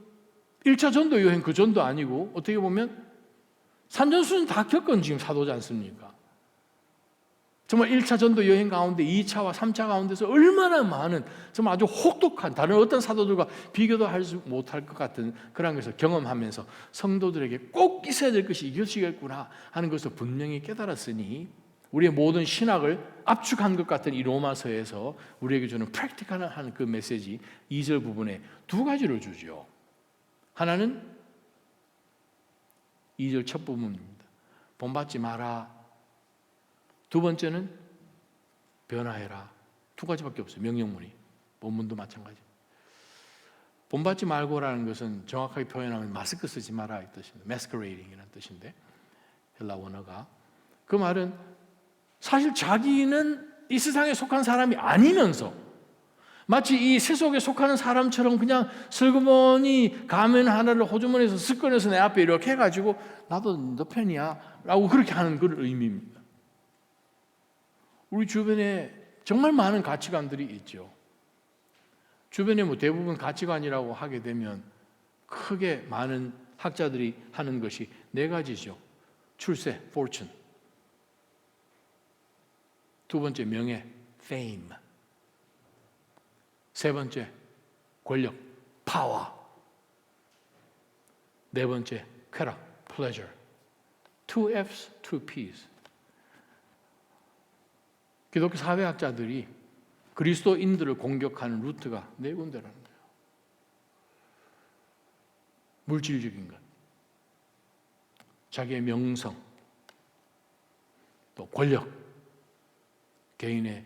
1차 전도 여행 그 전도 아니고 어떻게 보면 산전수전 다 겪은 지금 사도지 않습니까? 정말 1차 전도 여행 가운데 2차와 3차 가운데서 얼마나 많은 정말 아주 혹독한, 다른 어떤 사도들과 비교도 할 수 못할 것 같은 그런 것을 경험하면서 성도들에게 꼭 있어야 될 것이 이것이겠구나 하는 것을 분명히 깨달았으니, 우리의 모든 신학을 압축한 것 같은 이 로마서에서 우리에게 주는 프랙티컬한 그 메시지 2절 부분에 두 가지를 주죠. 하나는 2절 첫 부분입니다. 본받지 마라. 두 번째는 변화해라. 두 가지밖에 없어요. 명령문이. 본문도 마찬가지. 본받지 말고라는 것은 정확하게 표현하면 마스크 쓰지 마라 이 뜻입니다. masquerading이라는 뜻인데, 헬라 원어가. 그 말은 사실 자기는 이 세상에 속한 사람이 아니면서 마치 이 세속에 속하는 사람처럼 그냥 슬그머니 가면 하나를 호주머니에서 쓱 꺼내서 내 앞에 이렇게 해가지고 나도 너 편이야 라고 그렇게 하는 그런 의미입니다. 우리 주변에 정말 많은 가치관들이 있죠. 주변에 뭐 대부분 가치관이라고 하게 되면 크게 많은 학자들이 하는 것이 네 가지죠. 출세, fortune. 두 번째, 명예, fame. 세 번째, 권력, power. 네 번째, 쾌락, pleasure. 2F's, 2P's. 기독교 사회학자들이 그리스도인들을 공격하는 루트가 네 군데라는 거예요. 물질적인 것, 자기의 명성, 또 권력, 개인의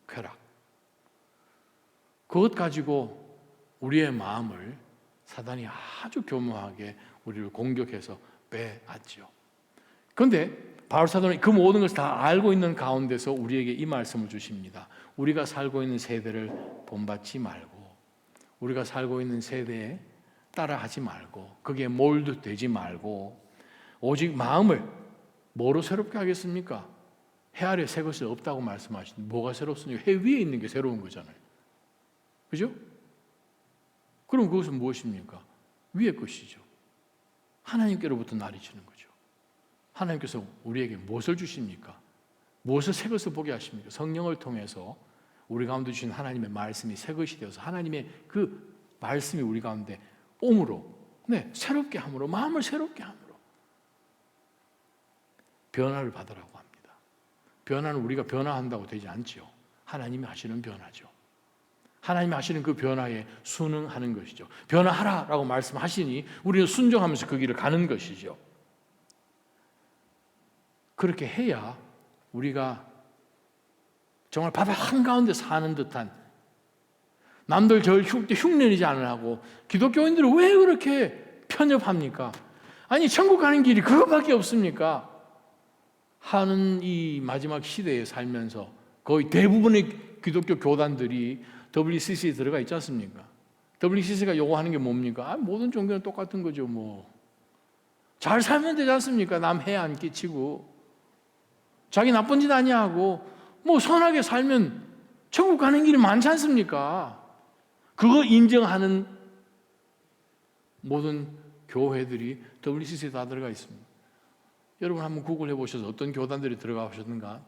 쾌락. 그것 가지고 우리의 마음을 사단이 아주 교묘하게 우리를 공격해서 빼앗죠. 그런데 바울 사도는 그 모든 것을 다 알고 있는 가운데서 우리에게 이 말씀을 주십니다. 우리가 살고 있는 세대를 본받지 말고, 우리가 살고 있는 세대에 따라하지 말고, 그게 몰두되지 말고, 오직 마음을 뭐로 새롭게 하겠습니까? 해 아래 새 것이 없다고 말씀하시는데 뭐가 새롭습니까? 해 위에 있는 게 새로운 거잖아요. 그죠? 그럼 그것은 무엇입니까? 위의 것이죠. 하나님께로부터 나리치는 거죠. 하나님께서 우리에게 무엇을 주십니까? 무엇을 새 것을 보게 하십니까? 성령을 통해서 우리 가운데 주신 하나님의 말씀이 새 것이 되어서 하나님의 그 말씀이 우리 가운데 옴으로, 새롭게 함으로, 마음을 새롭게 함으로 변화를 받으라고 합니다. 변화는 우리가 변화한다고 되지 않지요. 하나님이 하시는 변화죠. 하나님이 하시는 그 변화에 순응하는 것이죠. 변화하라라고 말씀하시니 우리는 순종하면서 그 길을 가는 것이죠. 그렇게 해야 우리가 정말 바다 한가운데 사는 듯한, 남들 절 흉내내지 않으라고 기독교인들은 왜 그렇게 편협합니까? 아니 천국 가는 길이 그것밖에 없습니까? 하는 이 마지막 시대에 살면서 거의 대부분의 기독교 교단들이 WCC에 들어가 있지 않습니까? WCC가 요구하는 게 뭡니까? 모든 종교는 똑같은 거죠. 잘 살면 되지 않습니까? 남 해 안 끼치고 자기 나쁜 짓 아니야 하고 선하게 살면 천국 가는 길이 많지 않습니까? 그거 인정하는 모든 교회들이 WCC에 다 들어가 있습니다. 여러분 한번 구글해 보셔서 어떤 교단들이 들어가 보셨는가,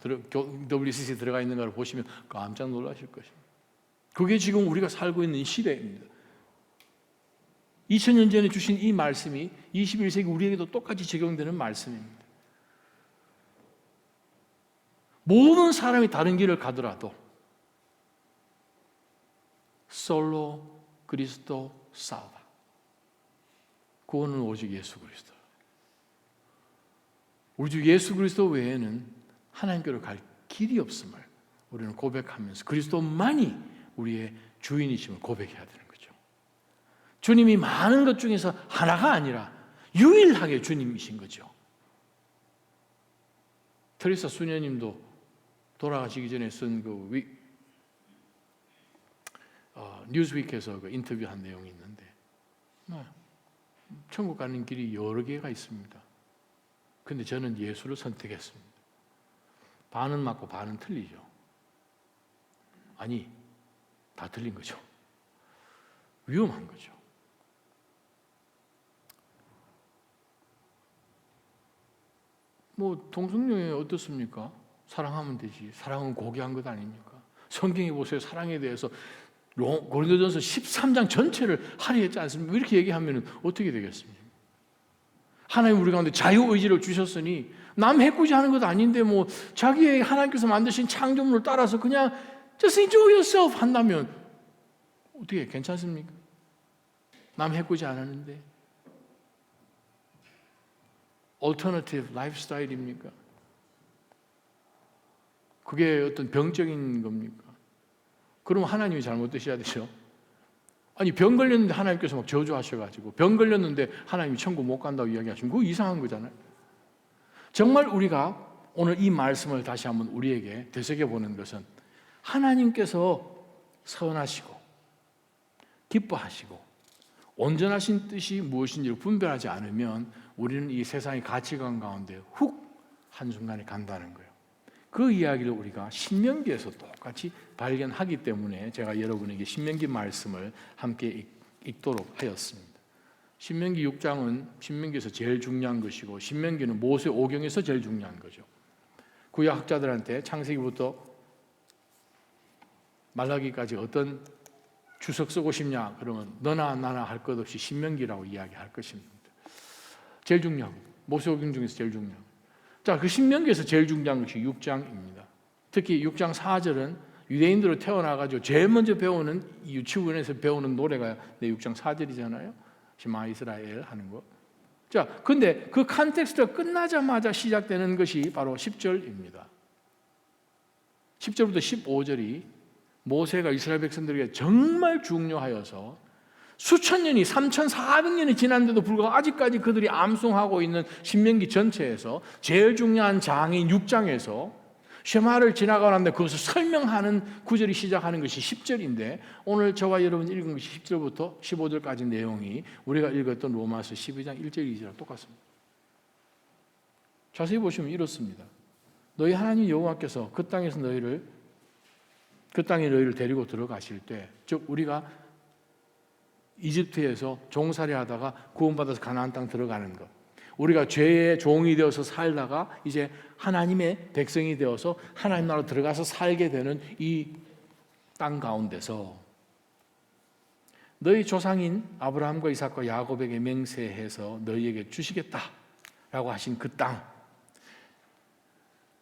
WCC에 들어가 있는가를 보시면 깜짝 놀라실 것입니다. 그게 지금 우리가 살고 있는 시대입니다. 2000년 전에 주신 이 말씀이 21세기 우리에게도 똑같이 적용되는 말씀입니다. 모든 사람이 다른 길을 가더라도 솔로 그리스도 살바, 구원은 오직 예수 그리스도. 우리 주 예수 그리스도 외에는 하나님께로 갈 길이 없음을 우리는 고백하면서 그리스도만이 우리의 주인이심을 고백해야 되는 거죠. 주님이 많은 것 중에서 하나가 아니라 유일하게 주님이신 거죠. 테레사 수녀님도 돌아가시기 전에 쓴 뉴스위크에서 그 인터뷰한 내용이 있는데, 천국 가는 길이 여러 개가 있습니다. 근데 저는 예수를 선택했습니다. 반은 맞고 반은 틀리죠. 아니, 다 틀린 거죠. 위험한 거죠. 동성애에 어떻습니까? 사랑하면 되지. 사랑은 고귀한 것 아닙니까? 성경에 보세요. 사랑에 대해서 고린도전서 13장 전체를 할애했지 않습니까? 이렇게 얘기하면 어떻게 되겠습니까? 하나님 우리 가운데 자유의지를 주셨으니 남 해꾸지 하는 것도 아닌데 자기의 하나님께서 만드신 창조물을 따라서 그냥 just enjoy yourself 한다면 어떻게 괜찮습니까? 남 해꾸지 않았는데 alternative lifestyle입니까? 그게 어떤 병적인 겁니까? 그럼 하나님이 잘못되셔야 되죠. 아니 병 걸렸는데 하나님께서 막 저주하셔가지고 병 걸렸는데 하나님이 천국 못 간다고 이야기하시면 그거 이상한 거잖아요. 정말 우리가 오늘 이 말씀을 다시 한번 우리에게 되새겨보는 것은 하나님께서 선하시고 기뻐하시고 온전하신 뜻이 무엇인지를 분별하지 않으면 우리는 이 세상의 가치관 가운데 훅 한순간에 간다는 거예요. 그 이야기를 우리가 신명기에서 똑같이 발견하기 때문에 제가 여러분에게 신명기 말씀을 함께 읽도록 하였습니다. 신명기 6장은 신명기에서 제일 중요한 것이고 신명기는 모세 오경에서 제일 중요한 거죠. 구약 학자들한테 창세기부터 말라기까지 어떤 주석 쓰고 싶냐 그러면 너나 나나 할 것 없이 신명기라고 이야기할 것입니다. 제일 중요하고 모세오경 중에서 제일 중요하고 자, 그 신명기에서 제일 중요한 것이 6장입니다. 특히 6장 4절은 유대인들로 태어나가지고 제일 먼저 배우는 유치원에서 배우는 노래가 내 6장 4절이잖아요. 시마 이스라엘 하는 거. 자, 근데 그 컨텍스트가 끝나자마자 시작되는 것이 바로 10절입니다. 10절부터 15절이 모세가 이스라엘 백성들에게 정말 중요하여서 수천 년이 3,400년이 지났는데도 불구하고 아직까지 그들이 암송하고 있는 신명기 전체에서 제일 중요한 장인 6장에서 쉐마를 지나가고 났는데 그것을 설명하는 구절이 시작하는 것이 10절인데 오늘 저와 여러분 읽은 것이 10절부터 15절까지 내용이 우리가 읽었던 로마서 12장 1절 2절과 똑같습니다. 자세히 보시면 이렇습니다. 너희 하나님 여호와께서 그 땅에 너희를 데리고 들어가실 때, 즉 우리가 이집트에서 종살이 하다가 구원받아서 가나안 땅 들어가는 것, 우리가 죄의 종이 되어서 살다가 이제 하나님의 백성이 되어서 하나님 나라로 들어가서 살게 되는 이 땅 가운데서 너희 조상인 아브라함과 이삭과 야곱에게 맹세해서 너희에게 주시겠다라고 하신 그 땅,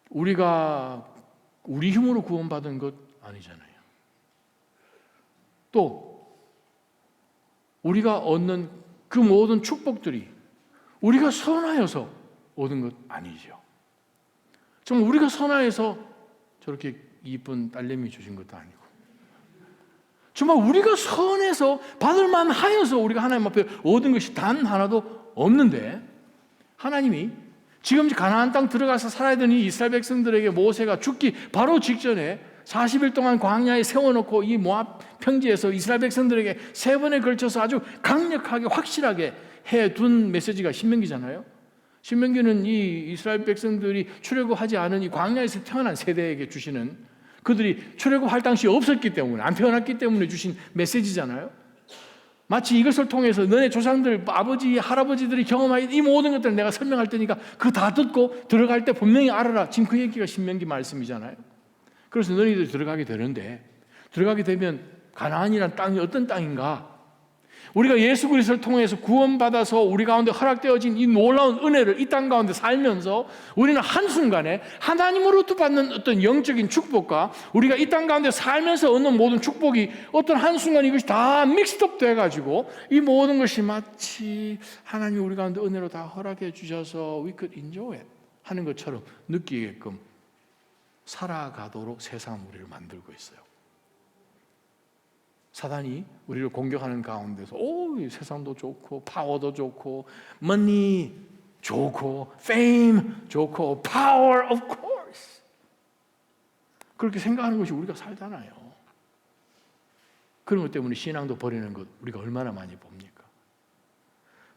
우리가 우리 힘으로 구원받은 것 아니잖아요. 또 우리가 얻는 그 모든 축복들이 우리가 선하여서 얻은 것 아니죠. 정말 우리가 선하여서 저렇게 이쁜 딸내미 주신 것도 아니고 정말 우리가 선해서 받을 만하여서 우리가 하나님 앞에 얻은 것이 단 하나도 없는데 하나님이 지금 가나안 땅 들어가서 살아야 되는 이 이스라엘 백성들에게 모세가 죽기 바로 직전에 40일 동안 광야에 세워놓고 이 모압 평지에서 이스라엘 백성들에게 3번에 걸쳐서 아주 강력하게 확실하게 해둔 메시지가 신명기잖아요. 신명기는 이 이스라엘 백성들이 출애굽하지 않은 이 광야에서 태어난 세대에게 주시는, 그들이 출애굽할 당시 없었기 때문에, 안 태어났기 때문에 주신 메시지잖아요. 마치 이것을 통해서 너네 조상들, 아버지, 할아버지들이 경험한 이 모든 것들을 내가 설명할 테니까 그거 다 듣고 들어갈 때 분명히 알아라. 지금 그 얘기가 신명기 말씀이잖아요. 그래서 너희들이 들어가게 되는데, 들어가게 되면 가나안이란 땅이 어떤 땅인가? 우리가 예수 그리스도를 통해서 구원받아서 우리 가운데 허락되어진 이 놀라운 은혜를 이 땅 가운데 살면서 우리는 한순간에 하나님으로부터 받는 어떤 영적인 축복과 우리가 이 땅 가운데 살면서 얻는 모든 축복이 어떤 한순간 이것이 다 믹스업 돼가지고 이 모든 것이 마치 하나님이 우리 가운데 은혜로 다 허락해 주셔서 we could enjoy it 하는 것처럼 느끼게끔 살아가도록 세상은 우리를 만들고 있어요. 사단이 우리를 공격하는 가운데서 세상도 좋고 파워도 좋고 money 좋고 fame 좋고 power of course 그렇게 생각하는 것이 우리가 살잖아요. 그런 것 때문에 신앙도 버리는 것 우리가 얼마나 많이 봅니까?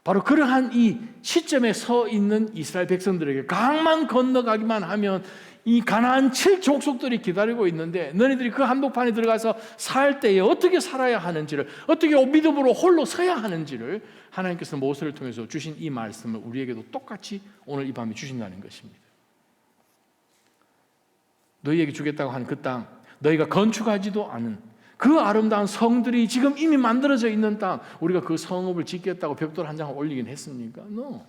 바로 그러한 이 시점에 서 있는 이스라엘 백성들에게 강만 건너가기만 하면 이 가나안 7족속들이 기다리고 있는데 너희들이 그 한복판에 들어가서 살 때에 어떻게 살아야 하는지를 어떻게 믿음으로 홀로 서야 하는지를 하나님께서 모세를 통해서 주신 이 말씀을 우리에게도 똑같이 오늘 이 밤에 주신다는 것입니다. 너희에게 주겠다고 하는 그 땅, 너희가 건축하지도 않은 그 아름다운 성들이 지금 이미 만들어져 있는 땅, 우리가 그 성읍을 짓겠다고 벽돌 한 장 올리긴 했습니까? No.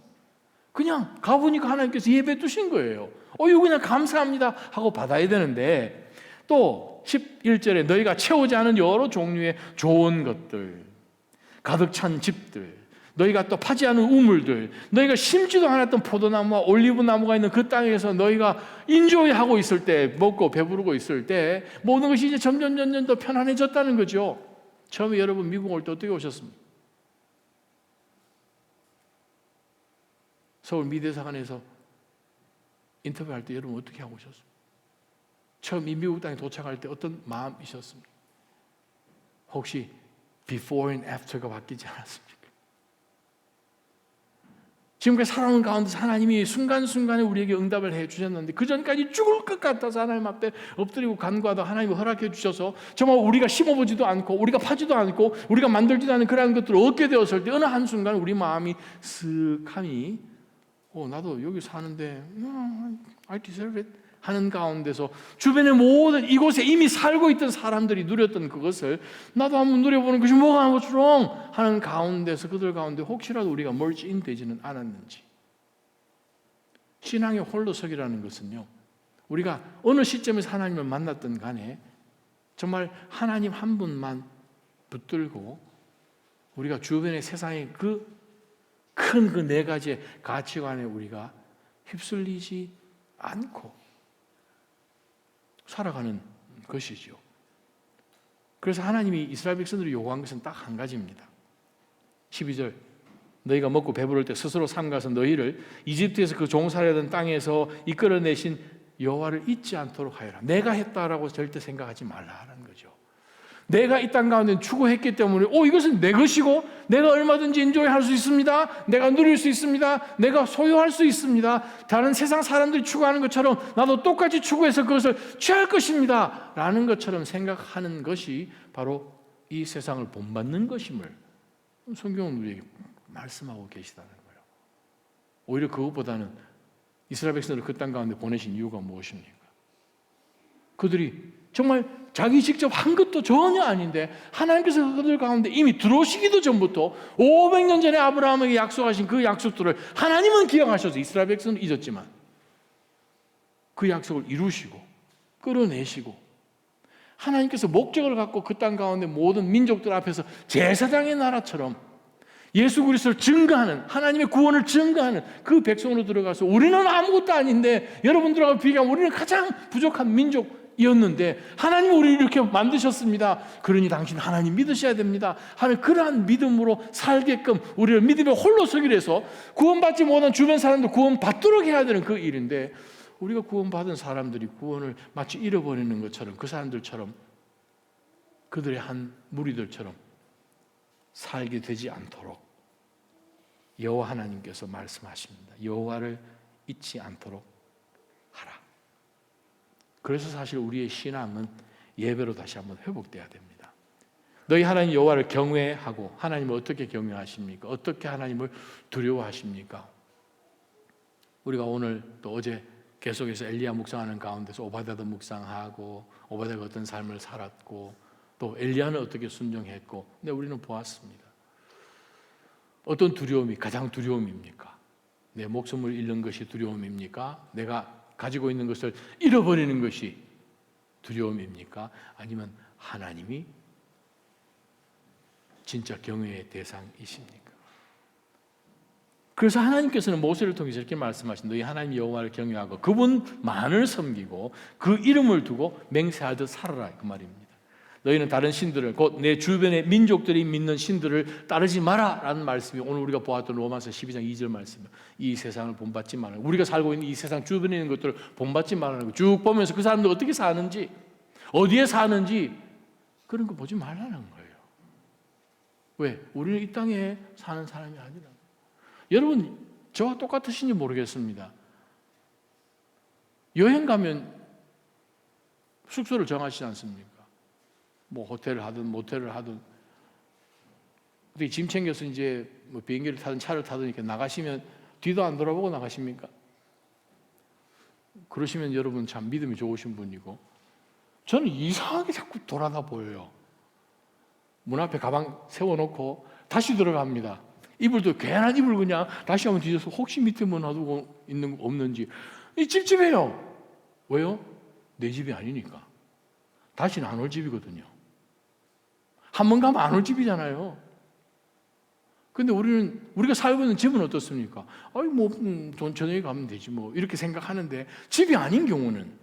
그냥 가보니까 하나님께서 예배 두신 거예요. 이거 그냥 감사합니다 하고 받아야 되는데 또 11절에 너희가 채우지 않은 여러 종류의 좋은 것들, 가득 찬 집들, 너희가 또 파지 않은 우물들, 너희가 심지도 않았던 포도나무와 올리브나무가 있는 그 땅에서 너희가 인조이하고 있을 때, 먹고 배부르고 있을 때 모든 것이 이제 점점 더 편안해졌다는 거죠. 처음에 여러분 미국 올 때 어떻게 오셨습니까? 서울 미대사관에서 인터뷰할 때 여러분 어떻게 하고 오셨습니까? 처음 이 미국 땅에 도착할 때 어떤 마음이셨습니까? 혹시 before and after가 바뀌지 않았습니까? 지금까지 살아오는 가운데서 하나님이 순간순간에 우리에게 응답을 해 주셨는데 그 전까지 죽을 것 같아서 하나님 앞에 엎드리고 간구하다 하나님이 허락해 주셔서 정말 우리가 심어보지도 않고 우리가 파지도 않고 우리가 만들지도 않은 그러한 것들을 얻게 되었을 때 어느 한순간 우리 마음이 쓱하니 나도 여기 사는데 I deserve it 하는 가운데서 주변의 모든 이곳에 이미 살고 있던 사람들이 누렸던 그것을 나도 한번 누려보는 것이 뭐가 what's wrong 하는 가운데서 그들 가운데 혹시라도 우리가 멀지인 되지는 않았는지. 신앙의 홀로서기라는 것은요, 우리가 어느 시점에서 하나님을 만났던 간에 정말 하나님 한 분만 붙들고 우리가 주변의 세상의 그 큰 그 네 가지의 가치관에 우리가 휩쓸리지 않고 살아가는 것이죠. 그래서 하나님이 이스라엘 백성들이 요구한 것은 딱 한 가지입니다. 12절 너희가 먹고 배부를 때 스스로 삼가서 너희를 이집트에서 그 종살이하던 땅에서 이끌어내신 여호와를 잊지 않도록 하여라. 내가 했다라고 절대 생각하지 말라는 거죠. 내가 이 땅 가운데 추구했기 때문에 이것은 내 것이고 내가 얼마든지 인조할 수 있습니다. 내가 누릴 수 있습니다. 내가 소유할 수 있습니다. 다른 세상 사람들이 추구하는 것처럼 나도 똑같이 추구해서 그것을 취할 것입니다 라는 것처럼 생각하는 것이 바로 이 세상을 본받는 것임을 성경은 우리에게 말씀하고 계시다는 거예요. 오히려 그것보다는 이스라엘 백성들을 그 땅 가운데 보내신 이유가 무엇입니까? 그들이 정말 자기 직접 한 것도 전혀 아닌데 하나님께서 그들 가운데 이미 들어오시기도 전부터 500년 전에 아브라함에게 약속하신 그 약속들을 하나님은 기억하셔서 이스라엘 백성은 잊었지만 그 약속을 이루시고 끌어내시고 하나님께서 목적을 갖고 그 땅 가운데 모든 민족들 앞에서 제사장의 나라처럼 예수 그리스도를 증거하는 하나님의 구원을 증거하는 그 백성으로 들어가서 우리는 아무것도 아닌데 여러분들하고 비교하면 우리는 가장 부족한 민족이었는데 하나님은 우리를 이렇게 만드셨습니다. 그러니 당신 하나님 믿으셔야 됩니다 하는 그러한 믿음으로 살게끔 우리를 믿음의 홀로 서기로 해서 구원받지 못한 주변 사람들 구원받도록 해야 되는 그 일인데 우리가 구원받은 사람들이 구원을 마치 잃어버리는 것처럼 그 사람들처럼 그들의 한 무리들처럼 살게 되지 않도록 여호와 하나님께서 말씀하십니다. 여호와를 잊지 않도록 하라. 그래서 사실 우리의 신앙은 예배로 다시 한번 회복돼야 됩니다. 너희 하나님 여호와를 경외하고 하나님을 어떻게 경외하십니까? 어떻게 하나님을 두려워하십니까? 우리가 오늘 또 어제 계속해서 엘리야 묵상하는 가운데서 오바댜도 묵상하고 오바댜가 어떤 삶을 살았고 또 엘리야는 어떻게 순종했고 근데 우리는 보았습니다. 어떤 두려움이 가장 두려움입니까? 내 목숨을 잃는 것이 두려움입니까? 내가 가지고 있는 것을 잃어버리는 것이 두려움입니까? 아니면 하나님이 진짜 경외의 대상이십니까? 그래서 하나님께서는 모세를 통해서 이렇게 말씀하신 너희 하나님 여호와를 경외하고 그분만을 섬기고 그 이름을 두고 맹세하듯 살아라 그 말입니다. 너희는 다른 신들을 곧 내 주변의 민족들이 믿는 신들을 따르지 마라라는 말씀이 오늘 우리가 보았던 로마서 12장 2절 말씀이에요. 이 세상을 본받지 말라. 우리가 살고 있는 이 세상 주변에 있는 것들을 본받지 말라는 거. 쭉 보면서 그 사람들 어떻게 사는지 어디에 사는지 그런 거 보지 말라는 거예요. 왜? 우리는 이 땅에 사는 사람이 아니라. 여러분 저와 똑같으신지 모르겠습니다. 여행 가면 숙소를 정하시지 않습니까? 뭐 호텔을 하든 모텔을 하든 어떻게 짐 챙겨서 이제 뭐 비행기를 타든 차를 타든 이렇게 나가시면 뒤도 안 돌아보고 나가십니까? 그러시면 여러분 참 믿음이 좋으신 분이고 저는 이상하게 자꾸 돌아다 보여요. 문 앞에 가방 세워놓고 다시 들어갑니다. 이불도 괜한 이불 그냥 다시 한번 뒤져서 혹시 밑에 뭐 놔두고 있는 거 없는지 이 찝찝해요. 왜요? 내 집이 아니니까. 다시는 안 올 집이거든요. 한 번 가면 안 올 집이잖아요. 근데 우리가 살고 있는 집은 어떻습니까? 아이 뭐 저녁에 가면 되지 뭐 이렇게 생각하는데 집이 아닌 경우는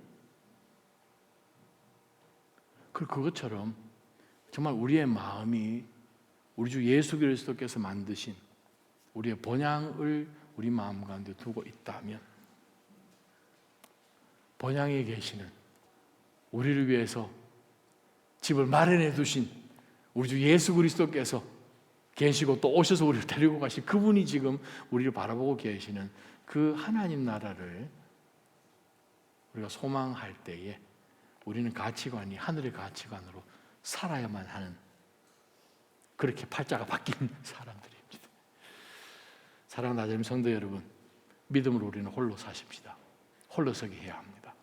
그것처럼 정말 우리의 마음이 우리 주 예수 그리스도께서 만드신 우리의 본향을 우리 마음 가운데 두고 있다면 본향에 계시는 우리를 위해서 집을 마련해 두신 우리 주 예수 그리스도께서 계시고 또 오셔서 우리를 데리고 가신 그분이 지금 우리를 바라보고 계시는 그 하나님 나라를 우리가 소망할 때에 우리는 가치관이 하늘의 가치관으로 살아야만 하는 그렇게 팔자가 바뀐 사람들입니다. 사랑하는 나자님 성도 여러분, 믿음으로 우리는 홀로 사십시다. 홀로 서기 해야 합니다.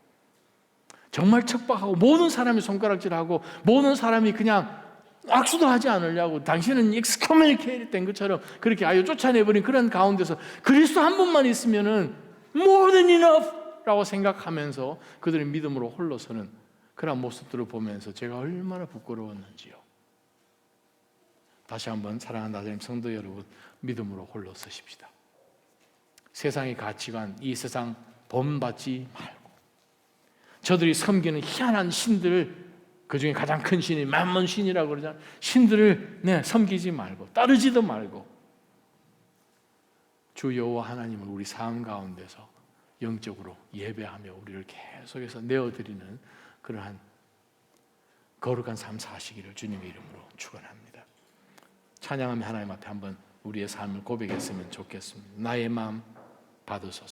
정말 척박하고 모든 사람이 손가락질하고 모든 사람이 그냥 악수도 하지 않으려고 당신은 엑스커뮤니케이트 된 것처럼 그렇게 아예 쫓아내버린 그런 가운데서 그리스도 한 분만 있으면은 more than enough 라고 생각하면서 그들의 믿음으로 홀로 서는 그런 모습들을 보면서 제가 얼마나 부끄러웠는지요. 다시 한번 사랑하는 나자님 성도 여러분, 믿음으로 홀로 서십시다. 세상의 가치관, 이 세상 본받지 말고 저들이 섬기는 희한한 신들, 그 중에 가장 큰 신이 만몬 신이라고 그러잖아요. 신들을 섬기지 말고 따르지도 말고 주 여호와 하나님을 우리 삶 가운데서 영적으로 예배하며 우리를 계속해서 내어드리는 그러한 거룩한 삶 사시기를 주님의 이름으로 축원합니다. 찬양하며 하나님 앞에 한번 우리의 삶을 고백했으면 좋겠습니다. 나의 마음 받으소서.